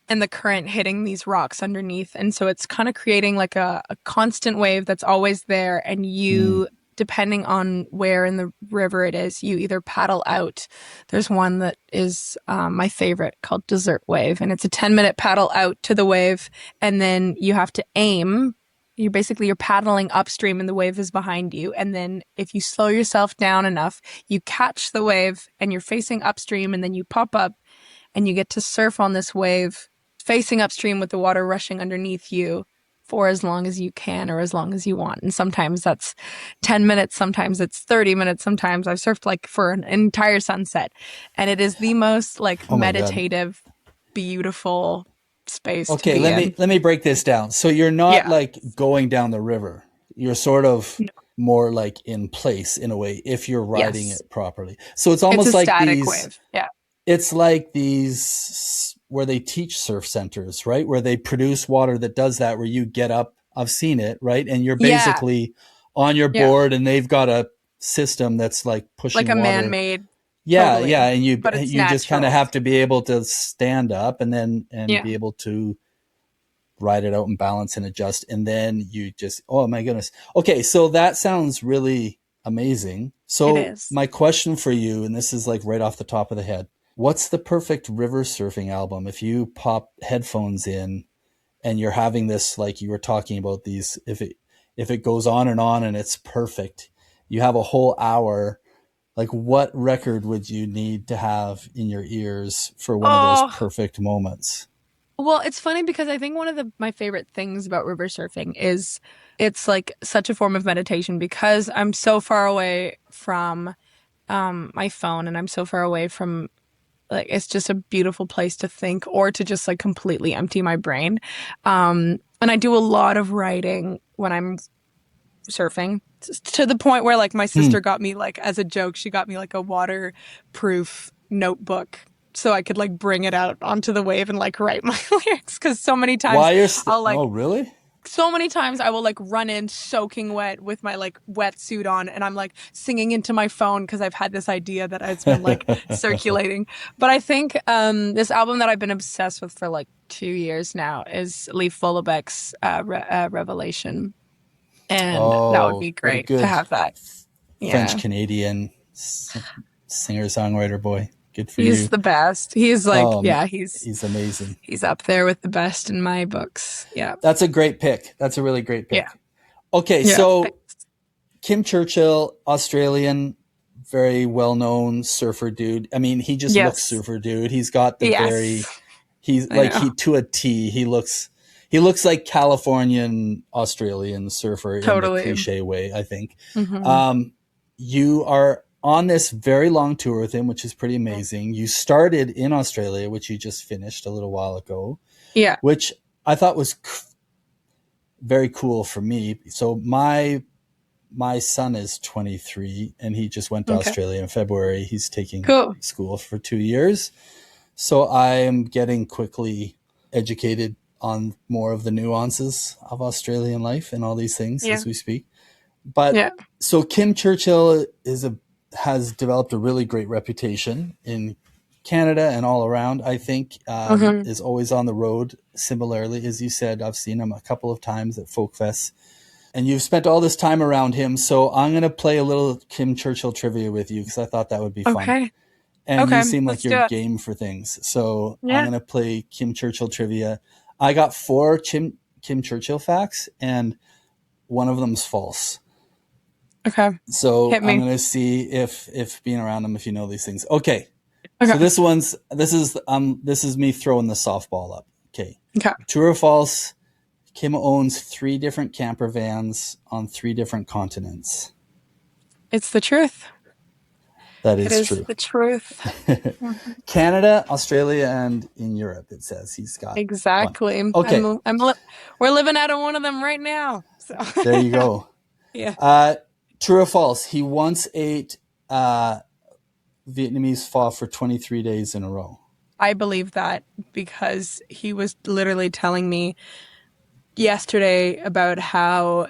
and the current hitting these rocks underneath. And so it's kind of creating like a constant wave that's always there. And Mm. you, depending on where in the river it is, you either paddle out. There's one that is my favorite called Desert Wave. And it's a 10-minute paddle out to the wave. And then you have to aim. You're paddling upstream and the wave is behind you. And then if you slow yourself down enough, you catch the wave and you're facing upstream and then you pop up and you get to surf on this wave facing upstream with the water rushing underneath you for as long as you can or as long as you want. And sometimes that's 10 minutes, sometimes it's 30 minutes, sometimes I've surfed like for an entire sunset. And it is the most like Oh my God. meditative, beautiful space to Okay, be in. let me break this down. So you're not Yeah. like going down the river. You're sort of No. more like in place in a way if you're riding Yes. it properly. So it's It's almost a like static wave. Yeah. it's like these where they teach surf centers, right? Where they produce water that does that, where you get up. I've seen it, right? And you're Yeah. basically on your Yeah. board and they've got a system that's like Like pushing a water. man-made, Yeah, yeah, totally. and But it's you just kind of natural. have to be able to stand up and then Yeah. be able to ride it out and balance and adjust, and then you just, oh my goodness. Okay, so that sounds really amazing. It So is. my question for you, and this is like right off the top of the head, what's the perfect river surfing album? If you pop headphones in and you're having this, like you were talking about these, if it goes on and it's perfect, you have a whole hour, like what record would you need to have in your ears for one of those Oh, perfect moments? well, it's funny because I think one of my favorite things about river surfing is it's like such a form of meditation because I'm so far away from my phone and I'm so far away from like it's just a beautiful place to think or to just like completely empty my brain. And I do a lot of writing when I'm surfing to the point where like my Hmm. sister got me like as a joke, she got me like a waterproof notebook so I could like bring it out onto the wave and like write my lyrics because Why you're I'll oh really? so many times I will like run in soaking wet with my like wetsuit on and I'm like singing into my phone because I've had this idea that it's been like circulating. But I think this album that I've been obsessed with for like 2 years now is Leif Vollebeck's Revelation. And that would Oh, be what a great to good have that. French Yeah. Canadian singer songwriter boy. Good for He's you. the best. He's like, Um, yeah, he's amazing. he's up there with the best in my books. Yeah. That's a great pick. That's a really great Yeah. pick. Okay, Yeah. so Kim Churchill, Australian, very well known surfer dude. I mean, he just looks Yes. surfer dude. He's got the Yes. he's I like know. he to a T. He looks like Californian Australian surfer in the Totally. cliche way, I think. Hmm. You are on this very long tour with him, which is pretty amazing. You started in Australia, which you just finished a little while ago, Yeah. which I thought was very cool for me. So my son is 23 and he just went to Okay. Australia in February. He's taking Cool. school for 2 years. So I am getting quickly educated on more of the nuances of Australian life and all these things Yeah. as we speak. But Yeah. so Kim Churchill has developed a really great reputation in Canada and all around. I think Hmm. is always on the road. Similarly, as you said, I've seen him a couple of times at folk fests. And you've spent all this time around him, so I'm going to play a little Kim Churchill trivia with you because I thought that would be fun. Okay. And Okay. you seem like Let's do you're it. game for things. So I'm Yeah. going to play Kim Churchill trivia. I got 4 Kim Churchill facts, and one of them's false. Okay. So Hit I'm me. going to see if being around him, if you know these things. Okay. So Okay. this is me throwing the softball up. Okay. Okay. True or false? Kim owns 3 different camper vans on 3 different continents. It's the truth. That It is is true. the truth. Mhm. Canada, Australia, and in Europe, it says he's got one. Exactly. Okay, We're living out of one of them right now. So there you go. yeah. True or false? He once ate Vietnamese pho for 23 days in a row. I believe that because he was literally telling me yesterday about how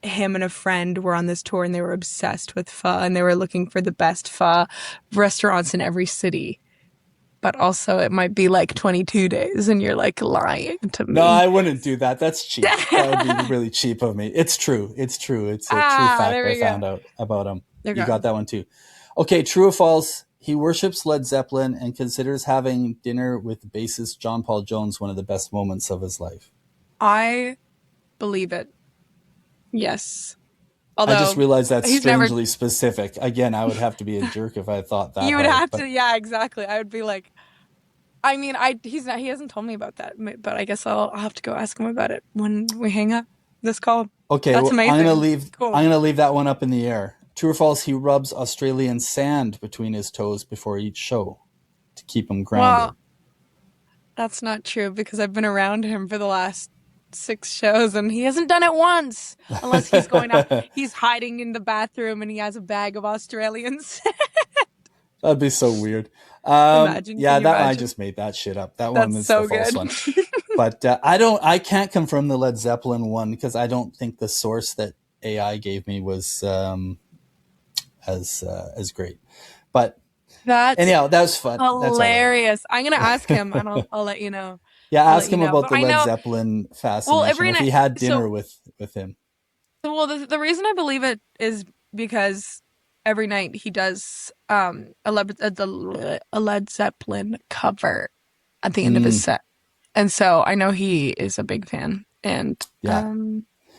him and a friend were on this tour and they were obsessed with pho and they were looking for the best pho restaurants in every city. But also it might be like 22 days and you're like lying to me. No, I wouldn't do that. That's cheap. That would be really cheap of me. It's true. It's true. It's a true fact there I we go. found out about him. There You you go. got that one too. Okay, true or false? He worships Led Zeppelin and considers having dinner with bassist John Paul Jones one of the best moments of his life. I believe it. Yes. I just Although realized that's he's never strangely specific. Again, I would have to be a jerk if I thought that you would hard. have But to, yeah, exactly. I would be like, I mean, he hasn't told me about that, but I guess I'll have to go ask him about it when we hang up this call. okay, That's well, amazing. Cool. I'm gonna leave that one up in the air. True or false? He rubs Australian sand between his toes before each show to keep him grounded. Well, that's not true because I've been around him for the last 6 shows and he hasn't done it once. Unless he's going out, he's hiding in the bathroom and he has a bag of Australians. That'd be so weird. Imagine. Yeah, Can you I imagine? just made that shit up. That one That's is so the false good. one. But I can't confirm the Led Zeppelin one because I don't think the source that AI gave me was as great. But That's anyhow, that was fun. That's all right. hilarious. I'm gonna ask him and I'll let you know. Yeah, I'll ask let you him know. about But the I Led know, Zeppelin well, fascination. every If he night. had dinner So, with him. well, the reason I believe it is because every night he does a Led Zeppelin cover at the end of his set, and so I know he is a big fan, and Yeah.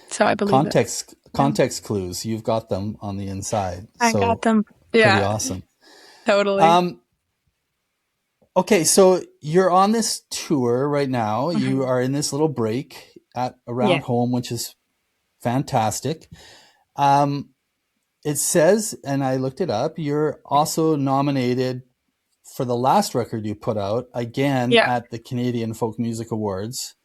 so I believe it. Context clues. You've got them on the inside. I So got them. pretty Yeah, awesome. totally. Okay, so you're on this tour right now. You Mhm. are in this little break around Yeah. home, which is fantastic. It says, and I looked it up, you're also nominated for the last record you put out again Yeah. at the Canadian Folk Music Awards,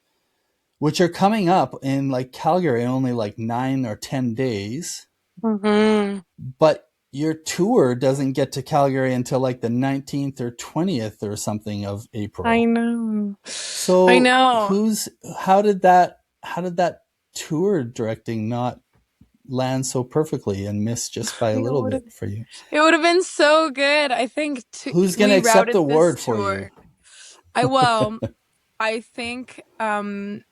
which are coming up in like Calgary in only like 9 or 10 days. Mhm. But your tour doesn't get to Calgary until like the 19th or 20th or something of April. I know. So I know. how did that tour directing not land so perfecly and miss just by a It little would have. bit for you? It would have been so good. I think Who's going to we accept the routed this award for you? tour. I think I'm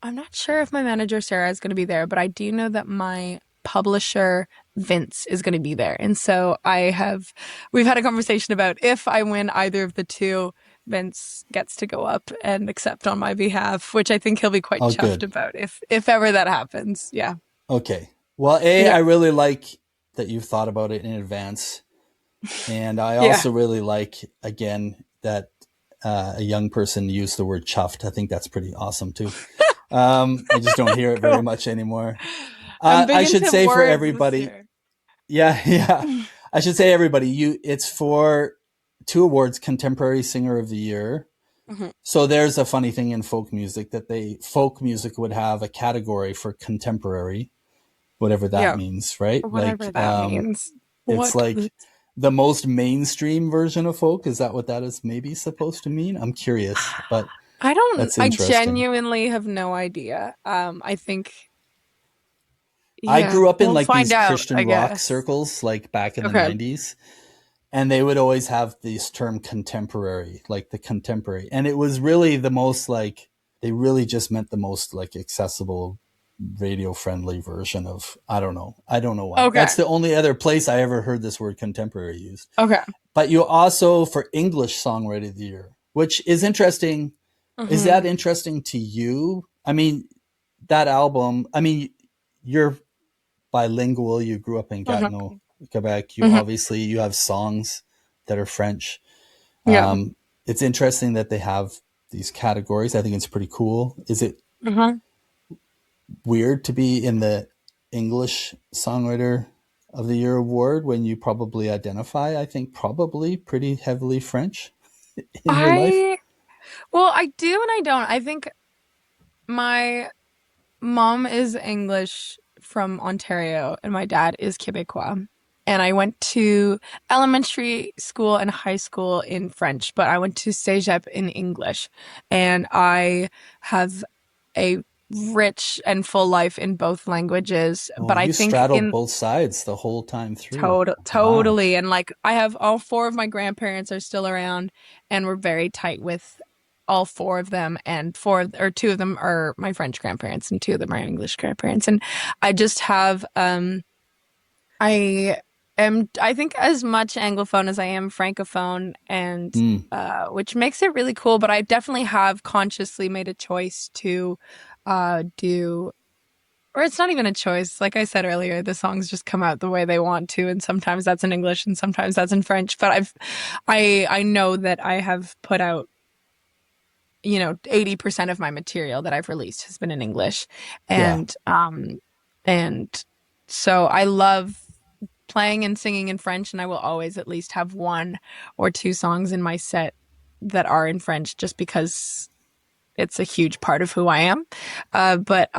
not sure if my manager Sarah is going to be there, but I do know that my publisher Vince is going to be there. And so we've had a conversation about if I win either of the two, Vince gets to go up and accept on my behalf, which I think he'll be quite Oh, chuffed good. about if ever that happens. Yeah. Okay. Well, Yeah. I really like that you've thought about it in advance. And I Yeah. also really like, again, that a young person used the word chuffed. I think that's pretty awesome too. I just don't hear it very much anymore. I'm big I should into say for words this everybody, year. yeah. I should say everybody, it's for 2 awards, Contemporary Singer of the Year. Mhm. So there's a funny thing in folk music that folk music would have a category for contemporary, whatever that Yeah. means, right? Whatever Like, that means. it's like the most mainstream version of folk. Is that what that is maybe supposed to mean? I'm curious, but that's I interesting. genuinely have no idea. I think, I yeah, grew up in we'll like these find out, Christian I rock guess. circles, like back in the Okay. 90s. And they would always have this term contemporary, like the contemporary. And it was really the most like, they really just meant the most like accessible, radio friendly version of, I don't know why. Okay. That's the only other place I ever heard this word contemporary used. Okay. But you also for English Songwriter of the Year, which is interesting. Is that interesting to you? I mean, that album, you're bilingual. You grew up in Gatineau, Quebec. You obviously, you have songs that are French. Yeah. It's interesting that they have these categories. I think it's pretty cool. Is it Uh-huh. weird to be in the English Songwriter of the Year award when you probably identify, I think, probably pretty heavily French in your life? I, well, I do and I don't. I think my mom is English from Ontario and my dad is Quebecois. And I went to elementary school and high school in French, but I went to Cégep in English. And I have a rich and full life in both languages. Oh, But I you think straddled in both sides the whole time through. Wow. totally. And like I have all four of my grandparents are still around and we're very tight with all four of them, and four or two of them are my French grandparents and two of them are English grandparents. And I just have I I think as much Anglophone as I am Francophone, and Mm. which makes it really cool, but I definitely have consciously made a choice to do, or it's not even a choice. Like I said earlier, the songs just come out the way they want to, and sometimes that's in English and sometimes that's in French. But I know that I have put out, 80% of my material that I've released has been in English. Yeah. And so I love playing and singing in French, and I will always at least have one or two songs in my set that are in French just because it's a huge part of who I am. But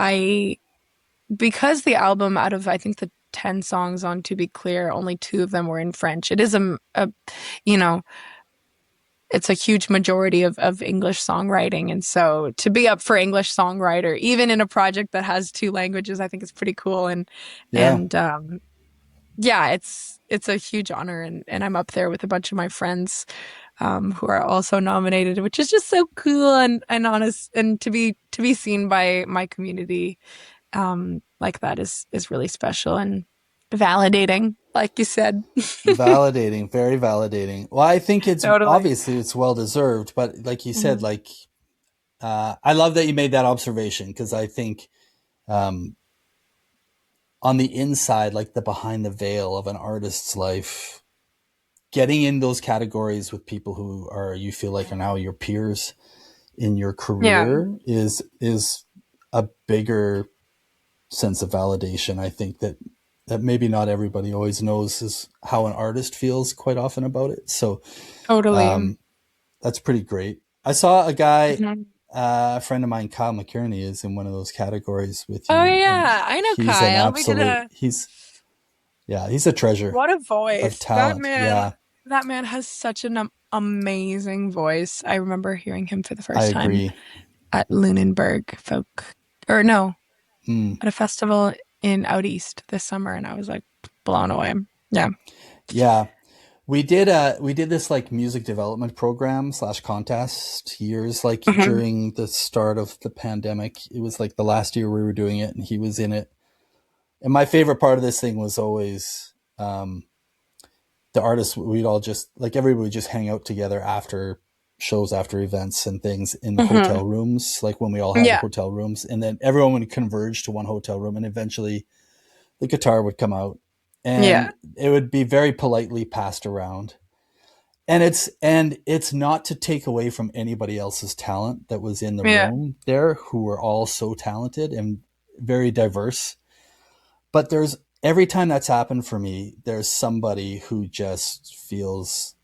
because the album, out of I think the 10 songs on To Be Clear, only two of them were in French. It is you know, it's a huge majority of English songwriting. And so to be up for English songwriter, even in a project that has two languages, I think is pretty cool. Yeah. And yeah, it's a huge honor. And I'm up there with a bunch of my friends who are also nominated, which is just so cool and honest. And to be seen by my community like that is really special and validating, like you said. Validating, very validating. Well, I think it's Totally. obviously it's well deserved, but like you said, Mhm. like I love that you made that observation because I think um, on the inside, like the behind the veil of an artist's life, getting in those categories with people who are you feel like are now your peers in your Yeah. career is a bigger sense of validation. I think that maybe not everybody always knows is how an artist feels quite often about it. So Totally. um, that's pretty great. I saw a guy, Mhm. a friend of mine, Kyle McKierney, is in one of those categories with Oh you, and yeah, I know he's an Kyle. We did absolute. a He's a treasure What a of voice. talent. Yeah, That man has such an amazing voice. I remember hearing him for the I first time agree. at Lunenburg Folk, or no, Mm. at a festival in out east this summer, and I was like blown away. Yeah. Yeah, we did this like music development program slash contest years like Mhm. during the start of the pandemic. It was like the last year we were doing it, and he was in it. And my favorite part of this thing was always the artists. We'd all just like everybody would just hang out together after shows, after events and things in the Mhm. hotel rooms, like when we all had Yeah. hotel rooms, and then everyone would converge to one hotel room, and eventually the guitar would come out, Yeah. and it would be very politely passed around. And it's not to take away from anybody else's talent that was in the Yeah. room there, who were all so talented and very diverse. But there's every time that's happened for me, there's somebody who just feels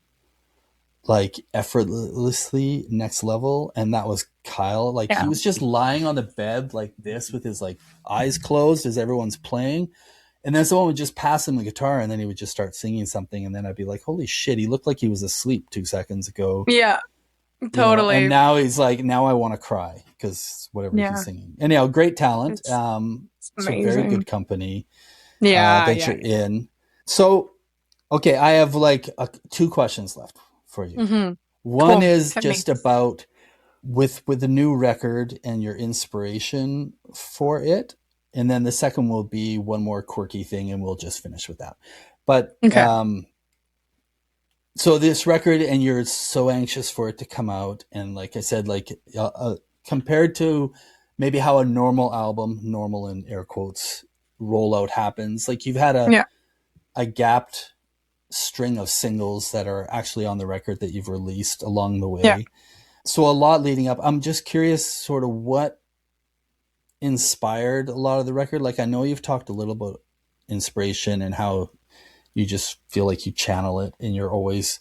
like effortlessly next level, and that was Kyle. Like he Yeah. was just lying on the bed like this with his like eyes closed as everyone's playing, and then someone would just pass him the guitar, and then he would just start singing something, and then I'd be like, holy shit, he looked like he was asleep 2 seconds ago, Yeah. and Totally. now he's like, now I want to cry because whatever he's Yeah. singing. Anyhow, great talent. It's So very good amazing. company Yeah. that Yeah. you're in. So okay, I have like two questions left for you. Hmm. One Cool. is Hit me. just about with the new record and your inspiration for it, and then the second will be one more quirky thing, and we'll just finish with that. But Okay. so this record, and you're so anxious for it to come out, and like I said, like compared to maybe how a normal album, normal in air quotes, rollout happens, like you've had Yeah. a gapped string of singles that are actually on the record that you've released along the Yeah. way. So a lot leading up. I'm just curious sort of what inspired a lot of the record. Like, I know you've talked a little about inspiration and how you just feel like you channel it and you're always,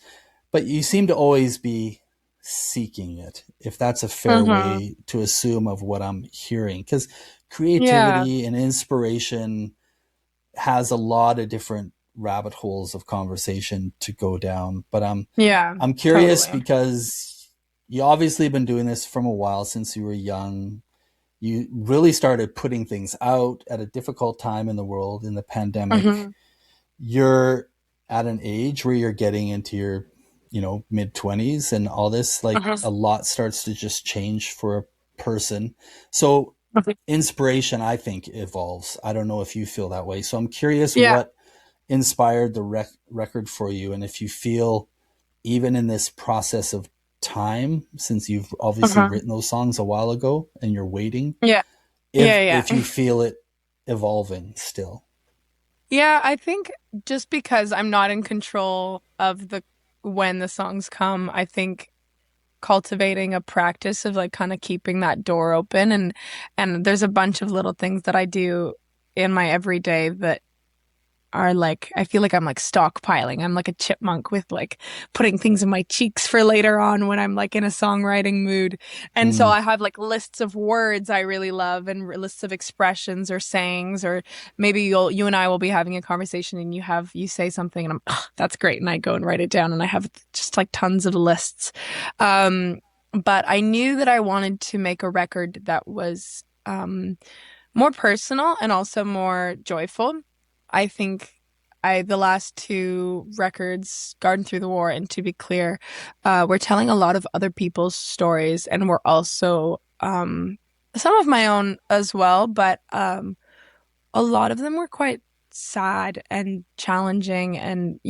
but you seem to always be seeking it, if that's a fair Mm-hmm. way to assume of what I'm hearing. Because Yeah. creativity and inspiration has a lot of different rabbit holes of conversation to go down. But Yeah. I'm curious Totally. because you obviously been doing this from a while, since you were young. You really started putting things out at a difficult time in the world, in the pandemic. Mm-hmm. You're at an age where you're getting into your, mid 20s, and all this, like, Uh-huh. a lot starts to just change for a person. So Mhm. inspiration, I think, evolves. I don't know if you feel that way. So I'm curious Yeah. what inspired the record for you, and if you feel, even in this process of time, since you've obviously Uh-huh. written those songs a while ago and you're waiting, Yeah. if Yeah. if Yeah. you feel it evolving still. Yeah, I think just because I'm not in control of the when the songs come, I think cultivating a practice of like kind of keeping that door open, and there's a bunch of little things that I do in my everyday that are like I feel like I'm like stockpiling. I'm like a chipmunk with like putting things in my cheeks for later on when I'm like in a songwriting mood. And so Mm, I have like lists of words I really love and lists of expressions or sayings, or maybe you and I will be having a conversation and you say something and I'm that's great, and I go and write it down and I have just like tons of lists. But I knew that I wanted to make a record that was more personal and also more joyful. I think the last two records, Garden Through the War and To Be Clear, we're telling a lot of other people's stories, and we're also some of my own as well, but a lot of them were quite sad and challenging, and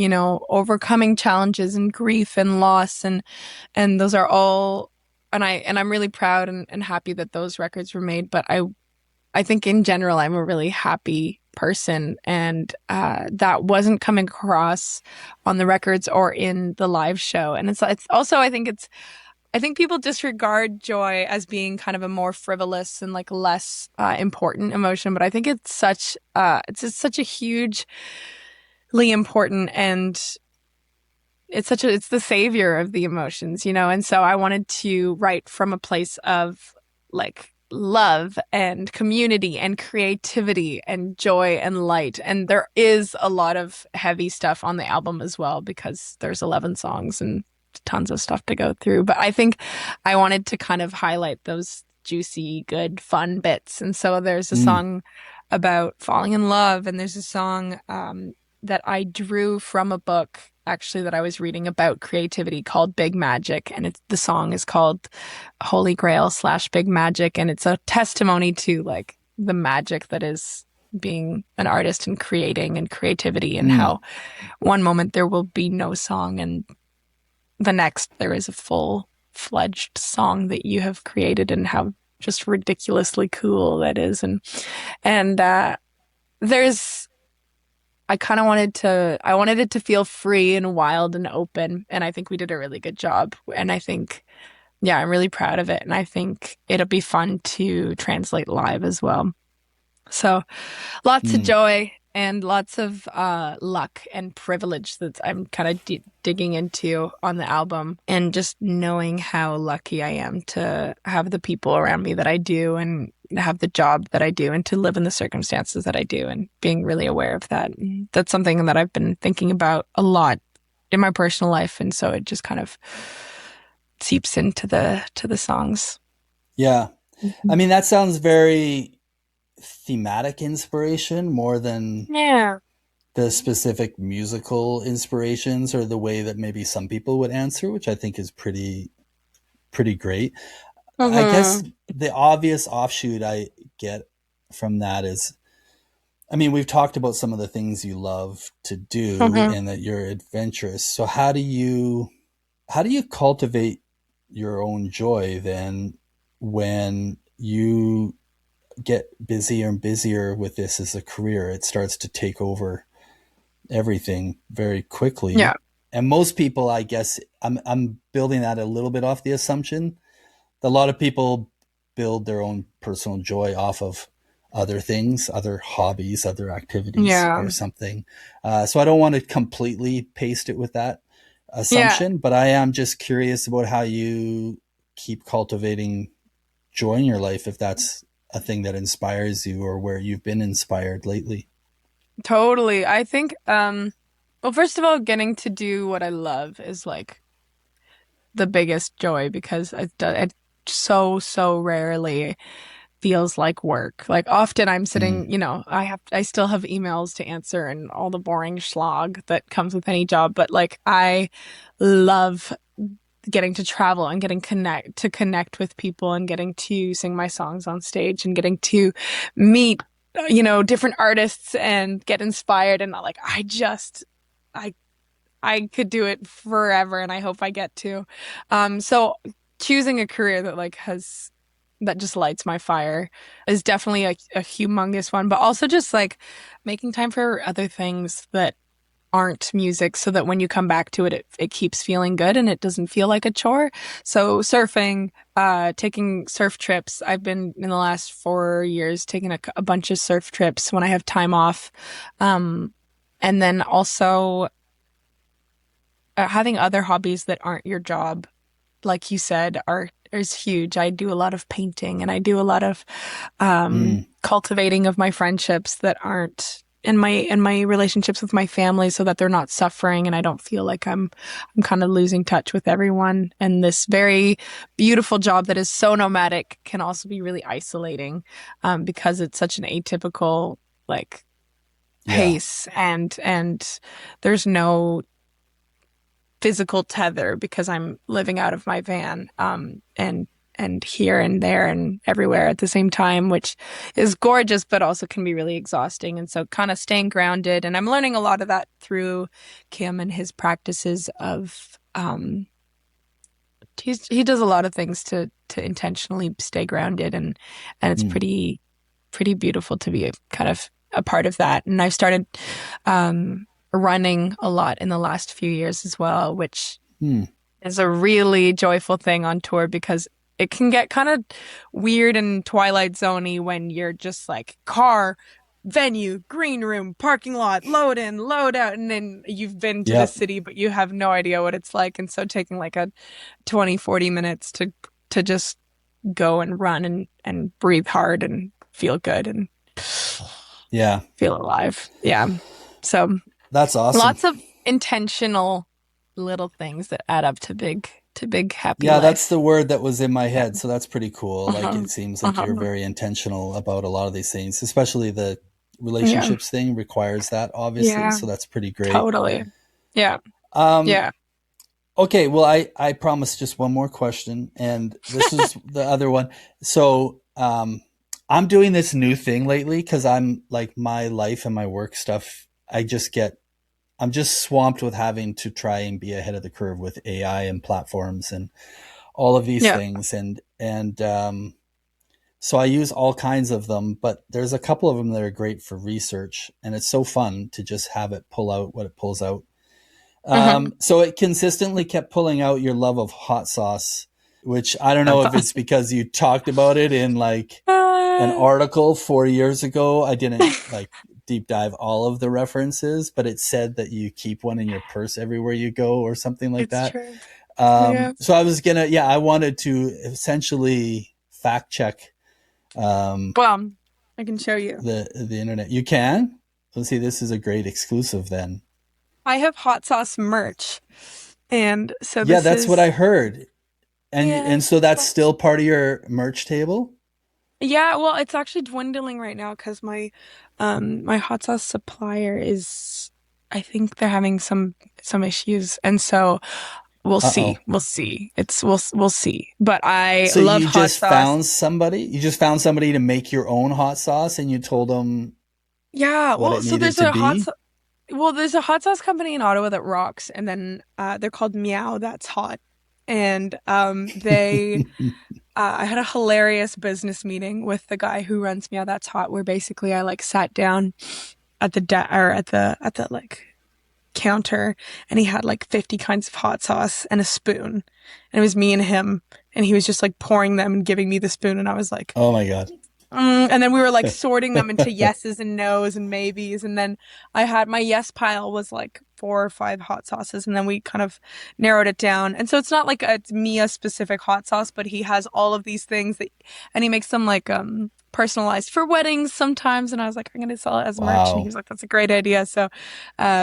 overcoming challenges and grief and loss, and those are all, and I'm really proud and happy that those records were made. But I think in general, I'm a really happy person, and that wasn't coming across on the records or in the live show. And it's also, I think people disregard joy as being kind of a more frivolous and like less important emotion, but I think it's just such a hugely important, and it's the savior of the emotions. And so I wanted to write from a place of like love and community and creativity and joy and light. And there is a lot of heavy stuff on the album as well, because there's 11 songs and tons of stuff to go through. But I think I wanted to kind of highlight those juicy, good, fun bits. And so there's a mm, song about falling in love, and there's a song that I drew from a book actually that I was reading about creativity called Big Magic, and the song is called Holy Grail / Big Magic, and it's a testimony to like the magic that is being an artist and creating and creativity, and mm. how one moment there will be no song and the next there is a full-fledged song that you have created, and how just ridiculously cool that is. And there's I wanted it to feel free and wild and open. And I think we did a really good job. And I think, yeah, I'm really proud of it. And I think it'll be fun to translate live as well. So lots of Mm. joy and lots of luck and privilege that I'm kind of digging into on the album, and just knowing how lucky I am to have the people around me that I do, and have the job that I do, and to live in the circumstances that I do, and being really aware of that. And that's something that I've been thinking about a lot in my personal life, and so it just kind of seeps into the songs. Yeah. I Mhm. mean, that sounds very thematic inspiration more than Yeah. the specific musical inspirations, or the way that maybe some people would answer, which I think is pretty great. I guess Hmm. the obvious offshoot I get from that is, I mean, we've talked about some of the things you love to do Hmm. and that you're adventurous. So how do you cultivate your own joy then, when you get busier and busier with this as a career? It starts to take over everything very Yeah. quickly. And most people, I guess, I'm building that a little bit off the assumption that a lot of people build their own personal joy off of other things, other hobbies, other activities, Yeah. or something. So I don't want to completely paste it with that Yeah. assumption, but I am just curious about how you keep cultivating joy in your life, if that's a thing that inspires you or where you've been inspired lately. Totally. I think, well, first of all, getting to do what I love is like the biggest joy because it so rarely feels like work. Like often I'm Mm, sitting, I still have emails to answer and all the boring slog that comes with any job, but like I love getting to travel and getting connect with people and getting to sing my songs on stage and getting to meet different artists and get inspired and like I I could do it forever and I hope I get to. So choosing a career that just lights my fire is definitely a humongous one, but also just like making time for other things that aren't music so that when you come back to it, it keeps feeling good and it doesn't feel like a chore. So surfing, taking surf trips. I've been in the last 4 years taking a bunch of surf trips when I have time off. And then also having other hobbies that aren't your job, like you said, is huge. I do a lot of painting and I do a lot of mm, cultivating of my friendships that aren't in my relationships with my family so that they're not suffering and I don't feel like I'm kind of losing touch with everyone. And this very beautiful job that is so nomadic can also be really isolating because it's such an atypical like yeah. pace and there's no physical tether because I'm living out of my van and here and there and everywhere at the same time, which is gorgeous, but also can be really exhausting. And so kind of staying grounded. And I'm learning a lot of that through Kim and his practices of he does a lot of things to intentionally stay grounded and it's Mm, pretty beautiful to be kind of a part of that. And I've started running a lot in the last few years as well, which mm. is a really joyful thing on tour because it can get kind of weird and Twilight Zoney when you're just like car, venue, green room, parking lot, load in, load out, and then you've been to the Yep. city, but you have no idea what it's like. And so taking like a 20-40 minutes to just go and run and breathe hard and feel good and Yeah. feel alive. Yeah. So That's awesome. lots of intentional little things that add up to big happy Yeah, that's life. the word that was in my Yeah. head. So that's pretty cool. Like Uh-huh. it seems like you're Uh-huh. very intentional about a lot of these things, especially the Yeah. relationships thing requires that, obviously. Yeah. So that's pretty great. Totally. Yeah. Um, Yeah. okay, well, I promised just one more question, and this is the other one. So I'm doing this new thing lately because I'm like my life and my work stuff. I'm just swamped with having to try and be ahead of the curve with AI and platforms and all of these Yeah. things. And so I use all kinds of them, but there's a couple of them that are great for research. And it's so fun to just have it pull out what it pulls out. Uh-huh. So it consistently kept pulling out your love of hot sauce, which I don't know That's if it's because you talked about it in like an awesome. article 4 years ago. I didn't like deep dive all of the references, but it said that you keep one in your purse everywhere you go or something like It's that. true. Yeah. So I wanted to essentially fact check Well, I can show you. the internet. You can? Let's see, this is a great exclusive then. I have hot sauce merch. And so Yeah, this that's what I is heard. yeah. And so that's still part of your merch table? Yeah, well, it's actually dwindling right now because my hot sauce supplier is I think they're having some issues. And so we'll see. Uh-oh. We'll see. We'll see. But I So love hot sauce. you just found somebody to make your own hot sauce and you told them Yeah, what well, it so needed to be? there's a hot sauce company in Ottawa that rocks, and then they're called Meow That's Hot. And they I had a hilarious business meeting with the guy who runs Meow That's Hot, where basically I like sat down at the like counter, and he had like 50 kinds of hot sauce and a spoon. And it was me and him, and he was just like pouring them and giving me the spoon, and I was like, Oh my God. and then we were like sorting them into yeses and nos and maybes. And then I had my yes pile was like 4 or 5 hot sauces. And then we kind of narrowed it down. And so it's not like it's Mia specific hot sauce, but he has all of these things and he makes them like, personalized for weddings sometimes. And I was like, I'm going to sell it as merch. And he was like, that's a great idea. So,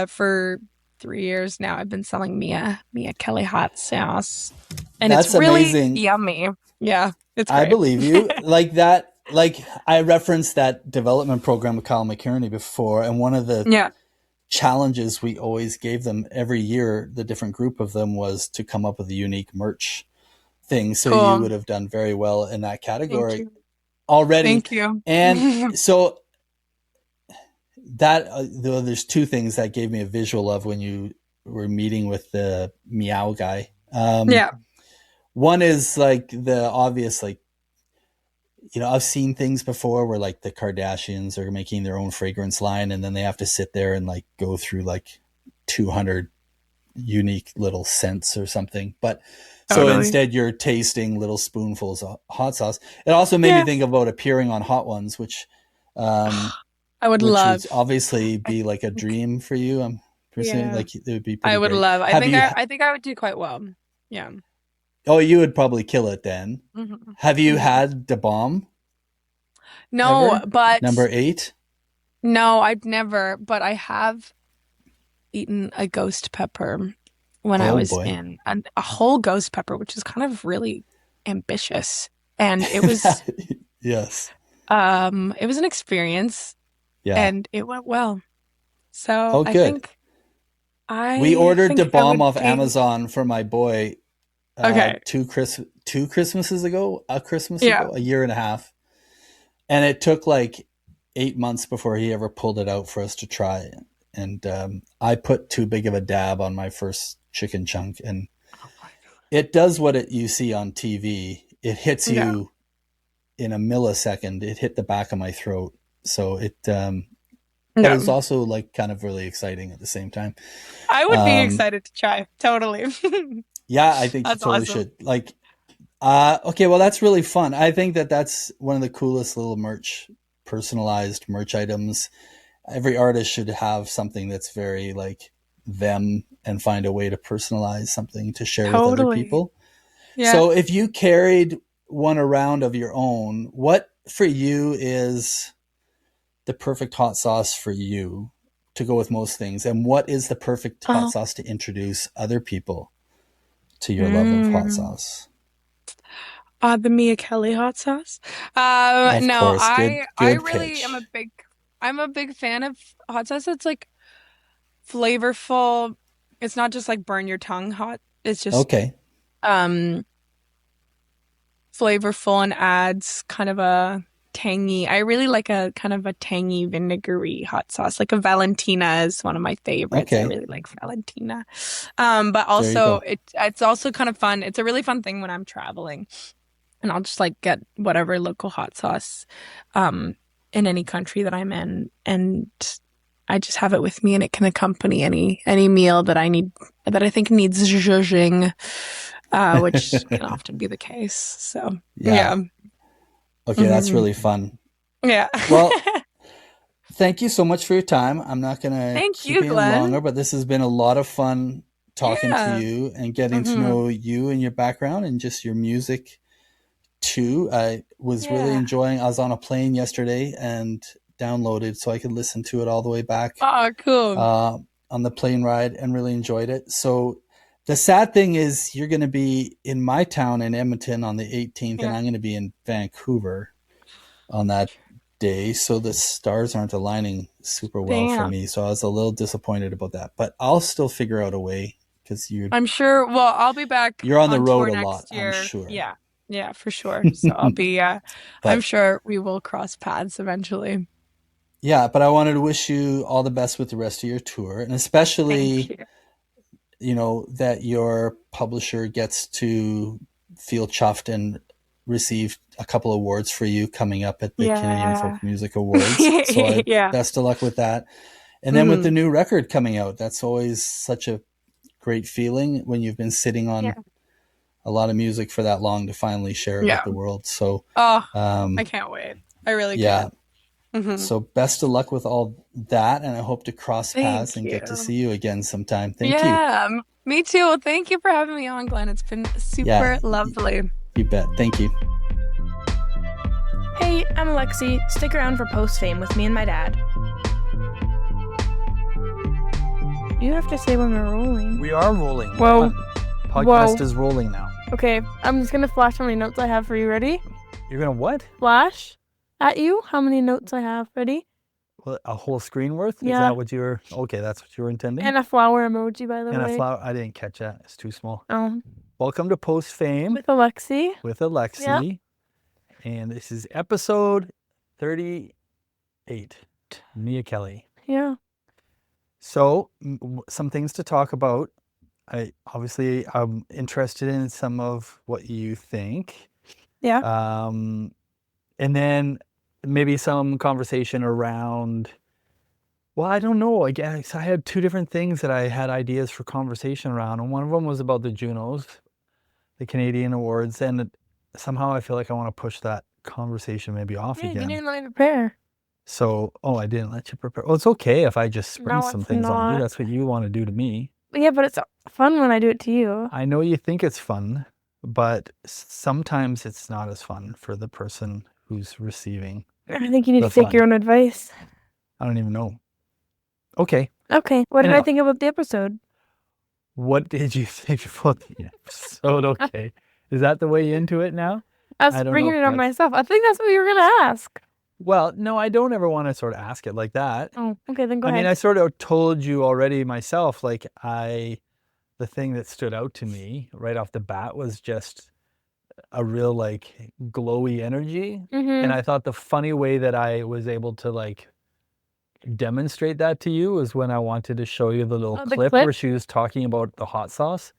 for 3 years now, I've been selling Mia Kelly hot sauce. And That's it's really amazing. yummy. Yeah. It's great. I believe you. Like that. Like I referenced that development program with Kyle McKierney before, and one of the challenges we always gave them every year, the different group of them, was to come up with a unique merch thing. So Cool. you would have done very well in that category Thank you. already. Thank you. And so that there's 2 things that gave me a visual of when you were meeting with the meow guy. One is like the obvious, like, you know, I've seen things before where like the Kardashians are making their own fragrance line, and then they have to sit there and like go through like 200 unique little scents or something. But so instead you're tasting little spoonfuls of hot sauce. It also made me think about appearing on Hot Ones, which I would love. Would obviously be like a dream for you. I'm presuming like it would be pretty I would great. love. I think I would do quite well. Yeah. Oh, you would probably kill it then. Mm-hmm. Have you had the bomb? No, ever? but Number 8? No, I've never, but I have eaten a ghost pepper when I was in a whole ghost pepper, which is kind of really ambitious. And it was yes. It was an experience. Yeah. And it went well. So I think we ordered the bomb off Amazon for my boy. Two Christmases ago, a year and a half, and it took like 8 months before he ever pulled it out for us to try. And I put too big of a dab on my first chicken chunk, and it does what you see on TV. It hits you in a millisecond. It hit the back of my throat, so it. But it was also like kind of really exciting at the same time. I would be excited to try. Totally. Yeah, I think you totally should. Like, okay, well, that's really fun. I think that's one of the coolest little personalized merch items. Every artist should have something that's very like them, and find a way to personalize something to share with other people. Yeah. So if you carried one around of your own, what for you is the perfect hot sauce for you to go with most things? And what is the perfect hot sauce to introduce other people to your love of hot sauce? The Mia Kelly hot sauce. Of course. I really am I'm a big fan of hot sauce that's like flavorful. It's not just like burn your tongue hot. It's just flavorful and adds kind of a tangy. I really like a kind of a tangy vinegary hot sauce. Like a Valentina is one of my favorites. I really like Valentina. But also it's also kind of fun. It's a really fun thing when I'm traveling, and I'll just like get whatever local hot sauce in any country that I'm in, and I just have it with me, and it can accompany any meal that I think needs zhuzhing, which can often be the case. So yeah. Okay, that's really fun. Yeah. Well, thank you so much for your time. I'm not going to keep you longer, but this has been a lot of fun talking to you and getting to know you and your background and just your music too. I was really enjoying. I was on a plane yesterday and downloaded so I could listen to it all the way back. Oh, cool. On the plane ride, and really enjoyed it. So the sad thing is you're going to be in my town in Edmonton on the 18th, and I'm going to be in Vancouver on that day. So the stars aren't aligning super well for me. So I was a little disappointed about that, but I'll still figure out a way because I'm sure. Well, I'll be back. You're on the road a next lot, year. I'm sure. Yeah, for sure. So I'll be, I'm sure we will cross paths eventually. Yeah. But I wanted to wish you all the best with the rest of your tour, and especially you know, that your publisher gets to feel chuffed and receive a couple awards for you coming up at the Canadian Folk Music Awards. So best of luck with that. And then with the new record coming out, that's always such a great feeling when you've been sitting on a lot of music for that long to finally share it with the world. So, I can't wait. I really can't. So best of luck with all that, and I hope to cross paths and get to see you again sometime. Thank you. Yeah, me too. Well, thank you for having me on, Glenn. It's been super lovely. You bet. Thank you. Hey, I'm Alexi. Stick around for post-fame with me and my dad. You have to say when we're rolling. We are rolling. Whoa. Podcast is rolling now. Okay, I'm just going to flash how many notes I have for you. Ready? You're going to what? Flash at you how many notes I have. Ready? Well, a whole screen worth? Yeah. Is that what you were... Okay, that's what you were intending? And a flower emoji, by the way. And a flower... I didn't catch that. It's too small. Oh. Welcome to Post Fame. With Alexi. With Alexi. Yep. And this is episode 38. Mia Kelly. Yeah. So, some things to talk about. I'm interested in some of what you think. Yeah. And then maybe some conversation around, well, I don't know. I guess I had two different things that I had ideas for conversation around. And one of them was about the Junos, the Canadian Awards. And somehow I feel like I want to push that conversation maybe off again. You didn't let me prepare. So, I didn't let you prepare. Well, it's okay if I just spring No, some it's things on you. not. That's what you want to do to me. Yeah, but it's fun when I do it to you. I know you think it's fun, but sometimes it's not as fun for the person who's receiving. I think you need The to take fun. your own advice. I don't even know. Okay. Okay. What did Anyhow. I think about the episode? What did you think about the episode? Okay. Is that the way into it now? I was I don't bringing know it if on that's- myself. I think that's what you were going to ask. Well, no, I don't ever want to sort of ask it like that. Oh, okay. Then go I ahead. mean, I sort of told you already myself, like the thing that stood out to me right off the bat was just a real like glowy energy. And I thought the funny way that I was able to like demonstrate that to you was when I wanted to show you the little clip where she was talking about the hot sauce,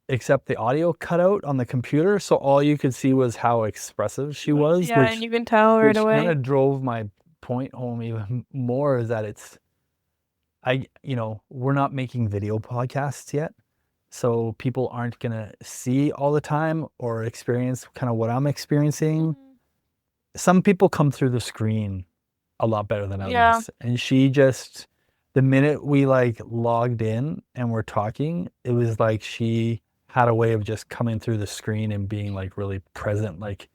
except the audio cut out on the computer. So all you could see was how expressive she was. Yeah, and you can tell right away. Kind of drove my point home even more, is that we're not making video podcasts yet. So people aren't going to see all the time or experience kind of what I'm experiencing. Some people come through the screen a lot better than others. Yeah. And she just, the minute we like logged in and we're talking, it was like she had a way of just coming through the screen and being like really present, like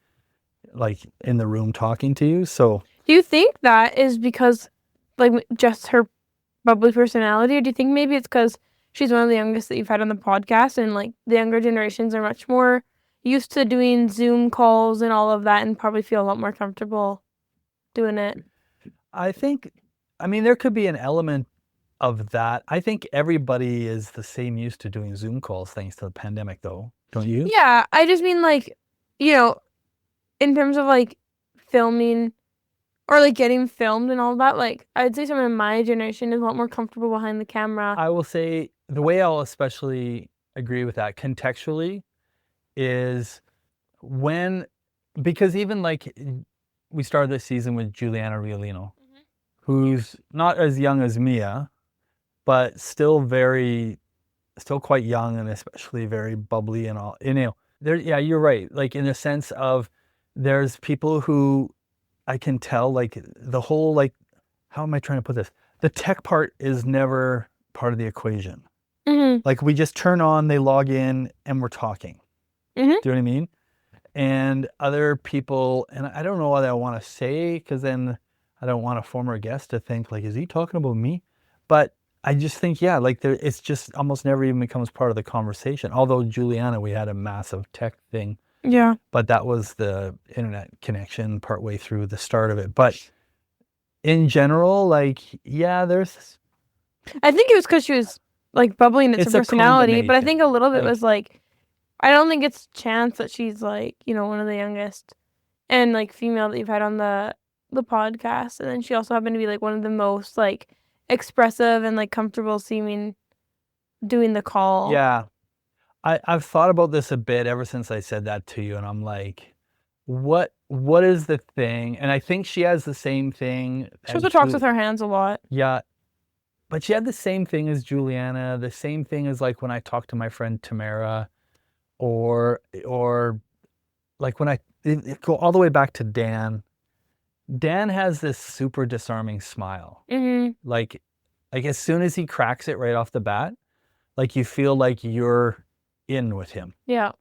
in the room talking to you. So do you think that is because like just her bubbly personality, or do you think maybe it's because she's one of the youngest that you've had on the podcast, and like the younger generations are much more used to doing Zoom calls and all of that and probably feel a lot more comfortable doing it? I mean, there could be an element of that. I think everybody is the same used to doing Zoom calls thanks to the pandemic, though. Don't you? Yeah, I just mean like, in terms of like filming or like getting filmed and all that, like I would say someone in my generation is a lot more comfortable behind the camera. I will say the way I'll especially agree with that contextually is because even like we started this season with Juliana Riolino, who's not as young as Mia, but still quite young, and especially very bubbly and all. Yeah, you're right. Like in the sense of there's people who I can tell like the whole like, how am I trying to put this? The tech part is never part of the equation. Like we just turn on, they log in, and we're talking. Do you know what I mean? And other people, and I don't know what I want to say, because then I don't want a former guest to think like, is he talking about me? But I just think, yeah, like it's just almost never even becomes part of the conversation. Although Juliana, we had a massive tech thing. Yeah. But that was the internet connection partway through the start of it. But in general, like, yeah, I think it was because she was like bubbly and it's her personality, but I think a little bit was like, I don't think it's chance that she's like, one of the youngest and like female that you've had on the podcast. And then she also happened to be like one of the most like expressive and like comfortable seeming doing the call. Yeah. I've thought about this a bit ever since I said that to you, and I'm like, what is the thing? And I think she has the same thing. She also talks with her hands a lot. Yeah. but she had the same thing as Juliana, the same thing as like when I talked to my friend Tamara, or like when I go all the way back to Dan. Dan has this super disarming smile. Mm-hmm. Like as soon as he cracks it right off the bat, like you feel like you're in with him. Yeah.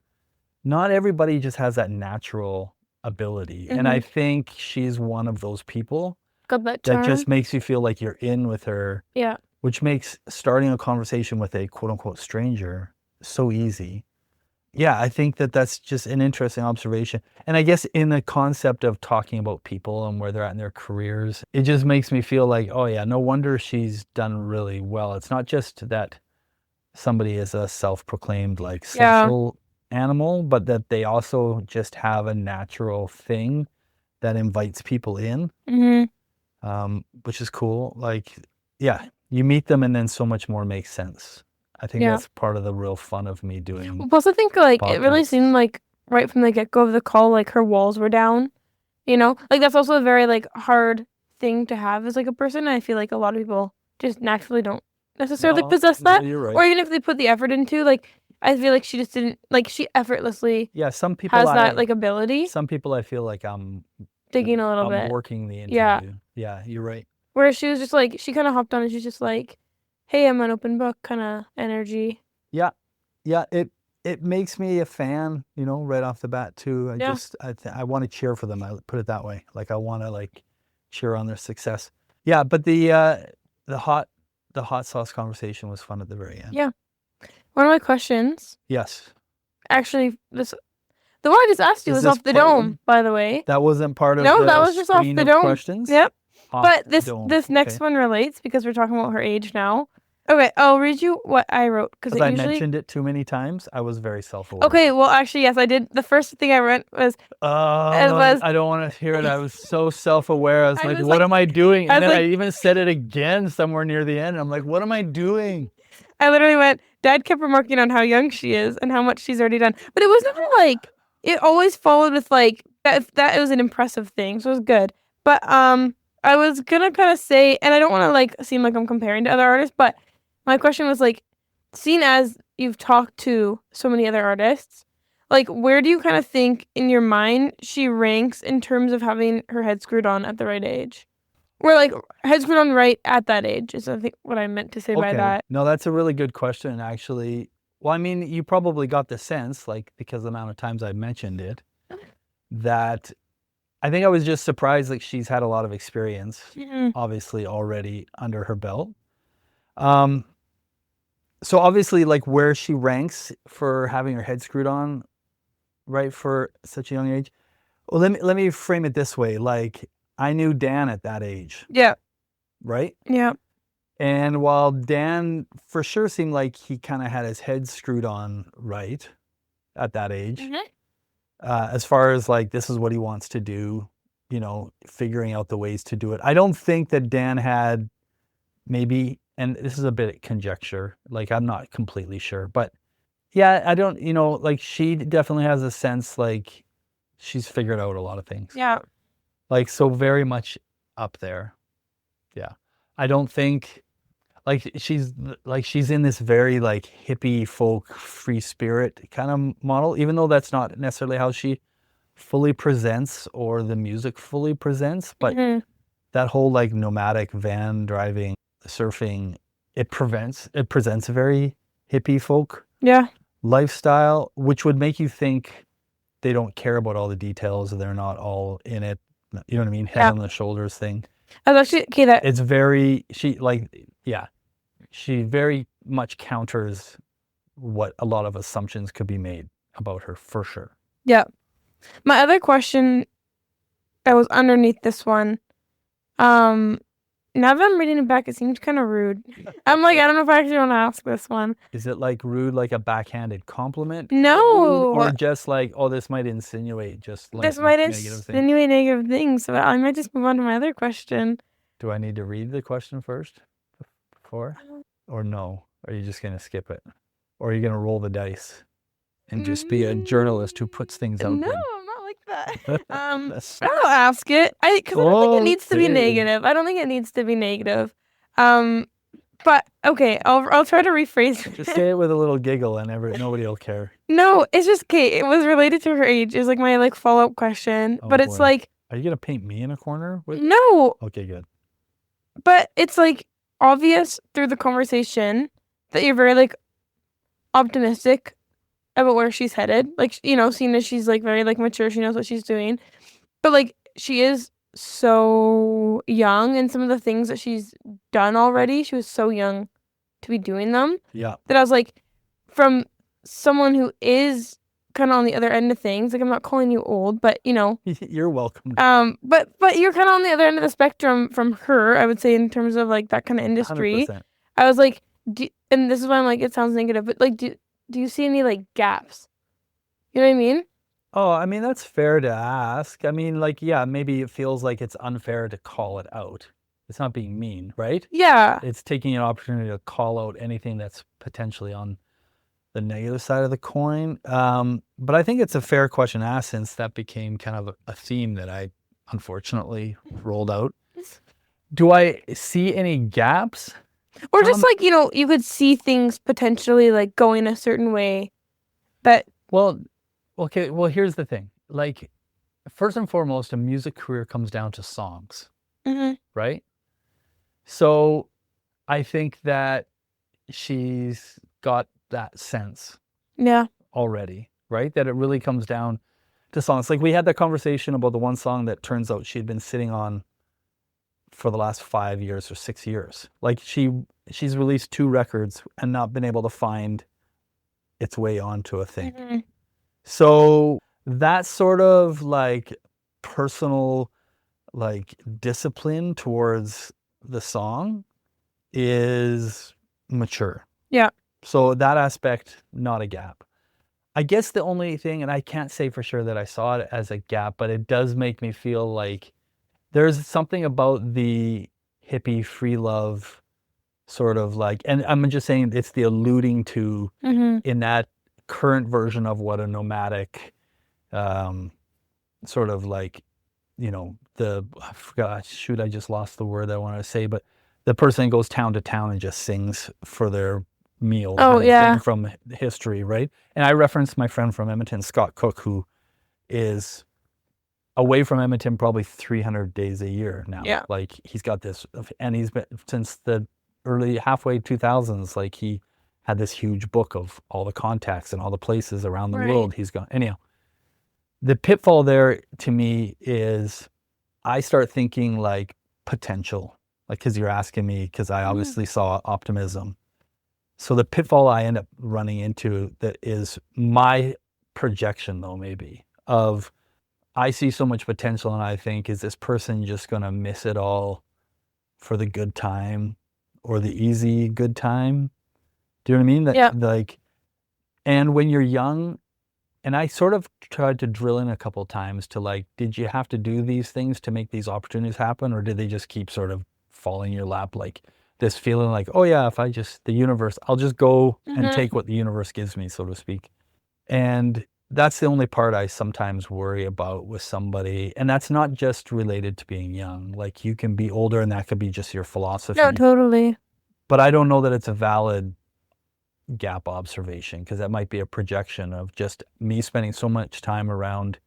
Not everybody just has that natural ability. Mm-hmm. And I think she's one of those people Got that that charm. just makes you feel like you're in with her. Yeah. Which makes starting a conversation with a quote unquote stranger so easy. Yeah, I think that that's just an interesting observation. And I guess in the concept of talking about people and where they're at in their careers, it just makes me feel like, oh yeah, no wonder she's done really well. It's not just that somebody is a self-proclaimed like social animal, but that they also just have a natural thing that invites people in, which is cool. Like, yeah, you meet them and then so much more makes sense. I think that's part of the real fun of me doing. Plus, I think like podcasts. It really seemed like right from the get-go of the call, like her walls were down. You know, like that's also a very like hard thing to have as like a person. And I feel like a lot of people just naturally don't necessarily possess that. You're right. Or even if they put the effort into, like I feel like she just didn't, like she effortlessly some people has that like ability. Some people I feel like I'm digging a little bit, working the interview. Yeah, you're right. Whereas she was just like, she kind of hopped on and she's just like, hey, I'm an open book kind of energy. Yeah. It makes me a fan, you know, right off the bat too. I want to cheer for them. I put it that way. Like I want to like cheer on their success. Yeah, but the hot sauce conversation was fun at the very end. Yeah. One of my questions. Yes. Actually, the one I just asked you was off the dome, by the way. That wasn't part of that was just off the dome. Questions? Yep. But this next one relates because we're talking about her age now. Okay, I'll read you what I wrote because I mentioned it too many times. I was very self-aware. Okay, well, actually, yes, I did. The first thing I wrote was. I don't want to hear it. I was so self-aware. I was like, what am I doing? And then I even said it again somewhere near the end. I'm like, what am I doing? I literally went. Dad kept remarking on how young she is and how much she's already done, but it was never like. It always followed with like that. It was an impressive thing, so it was good. But I was gonna kind of say, and I don't want to like seem like I'm comparing to other artists, but. My question was like, seeing as you've talked to so many other artists, like where do you kind of think in your mind she ranks in terms of having her head screwed on at the right age? Or like head screwed on right at that age is I think what I meant to say by that. No, that's a really good question actually. Well, I mean, you probably got the sense, like because the amount of times I mentioned it, that I think I was just surprised like she's had a lot of experience, obviously already under her belt. So obviously like where she ranks for having her head screwed on, right, for such a young age. Well, let me frame it this way. Like I knew Dan at that age. Yeah. Right? Yeah. And while Dan for sure seemed like he kind of had his head screwed on right at that age, as far as like this is what he wants to do, you know, figuring out the ways to do it. I don't think that Dan had maybe, and this is a bit of conjecture, like I'm not completely sure, but yeah, I don't, you know, like she definitely has a sense like she's figured out a lot of things. Yeah. Like, so very much up there. Yeah. I don't think like she's in this very like hippie folk free spirit kind of model, even though that's not necessarily how she fully presents or the music fully presents, but that whole like nomadic van driving, surfing, it presents a very hippie folk lifestyle, which would make you think they don't care about all the details, they're not all in it, you know what I mean, head on the shoulders thing. I was actually it's very, she very much counters what a lot of assumptions could be made about her for sure. Yeah. My other question that was underneath this one, now that I'm reading it back, it seems kind of rude. I'm like, I don't know if I actually want to ask this one. Is it like rude, like a backhanded compliment? No. Or just like, oh, this might insinuate just like negative things. So I might just move on to my other question. Do I need to read the question first before? Or no? Are you just going to skip it? Or are you going to roll the dice and just be a journalist who puts things out? No, I'm not like that. I'll ask it. Because I don't think it needs to be negative. I don't think it needs to be negative. But okay, I'll try to rephrase it. Just say it with a little giggle and nobody will care. No, it's just okay. It was related to her age. It's like my like follow-up question. Oh, but it's boy. like, are you gonna paint me in a corner with? No. Okay, good. But it's like obvious through the conversation that you're very like optimistic about where she's headed. Like, you know, seeing as she's like very like mature, she knows what she's doing. But like she is so young, and some of the things that she's done already, she was so young to be doing them. Yeah. That I was like, from someone who is kind of on the other end of things, like I'm not calling you old, but you know, you're welcome. But you're kind of on the other end of the spectrum from her, I would say, in terms of like that kind of industry. 100%. I was like, and this is why I'm like, it sounds negative, but like, do you see any like gaps? You know what I mean? Oh, I mean, that's fair to ask. I mean, like, yeah, maybe it feels like it's unfair to call it out. It's not being mean, right? Yeah. It's taking an opportunity to call out anything that's potentially on the negative side of the coin. But I think it's a fair question to ask, since that became kind of a theme that I unfortunately rolled out. Do I see any gaps? Or just like, you know, you could see things potentially like going a certain way that... Well, okay, well, here's the thing. Like, first and foremost, a music career comes down to songs, right? So I think that she's got that sense already, right? That it really comes down to songs. Like, we had that conversation about the one song that turns out she'd been sitting on for the last 5 years or 6 years. Like, she's released 2 records and not been able to find its way onto a thing. So that sort of like personal like discipline towards the song is mature. Yeah. So that aspect, not a gap. I guess the only thing, and I can't say for sure that I saw it as a gap, but it does make me feel like there's something about the hippie free love sort of like, and I'm just saying it's the alluding to in that current version of what a nomadic sort of like, you know, I just lost the word I wanted to say, but the person goes town to town and just sings for their meal from history, right? And I referenced my friend from Edmonton, Scott Cook, who is away from Edmonton probably 300 days a year now. Yeah. Like, he's got this, and he's been since the early halfway 2000s, like he had this huge book of all the contacts and all the places around the world he's gone. Anyhow, the pitfall there to me is I start thinking like potential, like, because you're asking me, because I obviously saw optimism. So the pitfall I end up running into that is my projection, though, maybe, of I see so much potential and I think, is this person just going to miss it all for the good time or the easy good time? Do you know what I mean? Like, and when you're young, and I sort of tried to drill in a couple times to like, did you have to do these things to make these opportunities happen? Or did they just keep sort of falling in your lap? Like this feeling like, oh yeah, if I just, the universe, I'll just go and take what the universe gives me, so to speak. And that's the only part I sometimes worry about with somebody. And that's not just related to being young. Like, you can be older and that could be just your philosophy. No, totally. But I don't know that it's a valid gap observation, because that might be a projection of just me spending so much time around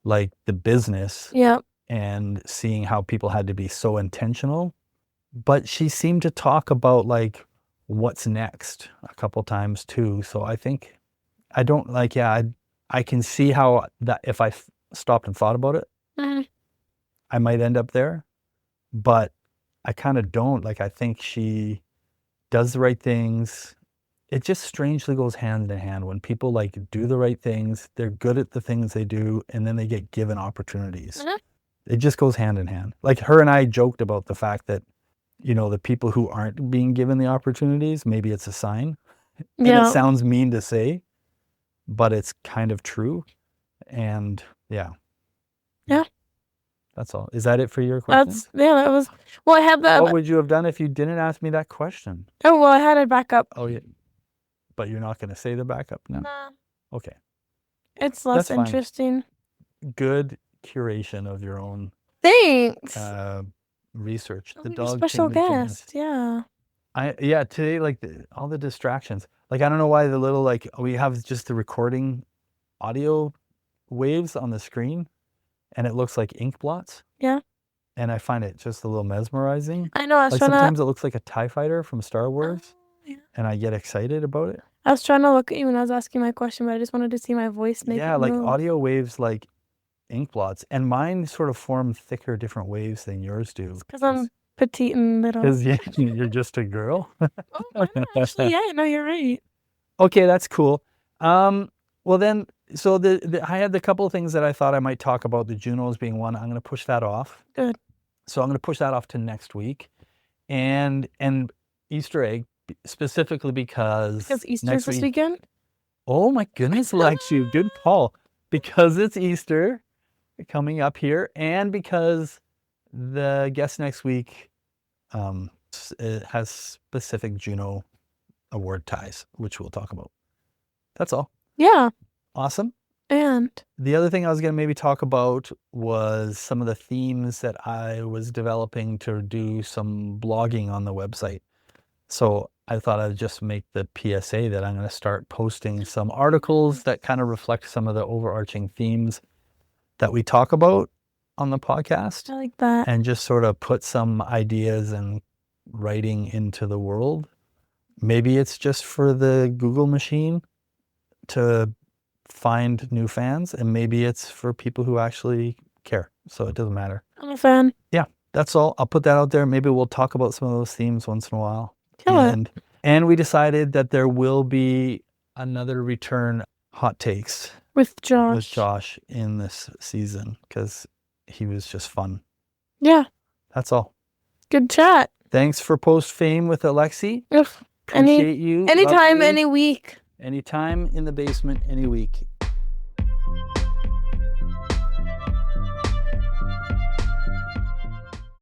like the business and seeing how people had to be so intentional. But she seemed to talk about like what's next a couple times too. So I think I don't like, I can see how that if I stopped and thought about it, I might end up there, but I kind of don't. Like, I think she does the right things. It just strangely goes hand in hand when people like do the right things, they're good at the things they do, and then they get given opportunities. It just goes hand in hand. Like, her and I joked about the fact that, you know, the people who aren't being given the opportunities, maybe it's a sign. And it sounds mean to say, but it's kind of true. And yeah. That's all. Is that it for your question? That was, well, I had that. What would you have done if you didn't ask me that question? Oh, well, I had a backup. Oh, yeah. But you're not going to say the backup now? Nah. Okay. It's less interesting. Good curation of your own Thanks. research. The You're dog special came in from guest. Yeah. Today, like all the distractions. Like, I don't know why the little, like, we have just the recording audio waves on the screen and it looks like ink blots. Yeah. And I find it just a little mesmerizing. I know. I was Like trying sometimes it looks like a TIE fighter from Star Wars. Yeah. And I get excited about it. I was trying to look at you when I was asking my question, but I just wanted to see my voice make it like move. audio waves like ink blots. And mine sort of form thicker, different waves than yours do. Because I'm petite and little. Because you're just a girl. Actually, yeah, no, you're right. Okay, that's cool. Well then, so I had the couple of things that I thought I might talk about, the Junos being one. I'm going to push that off. Good. So I'm going to push that off to next week. And Easter egg, specifically because Easter's this weekend? Oh my goodness, Alexi, good call. Because it's Easter coming up here, and because the guest next week it has specific Juno award ties, which we'll talk about. That's all. Yeah. Awesome. And the other thing I was going to maybe talk about was some of the themes that I was developing to do some blogging on the website. So I thought I'd just make the PSA that I'm going to start posting some articles that kind of reflect some of the overarching themes that we talk about on the podcast. I like that. And just sort of put some ideas and writing into the world. Maybe it's just for the Google machine to find new fans, and maybe it's for people who actually care. So it doesn't matter. I'm a fan. Yeah, that's all. I'll put that out there. Maybe we'll talk about some of those themes once in a while. And we decided that there will be another return hot takes with Josh in this season because he was just fun. Yeah. That's all. Good chat. Thanks for post fame with Alexi. Appreciate you. Anytime, any week. Anytime in the basement, any week.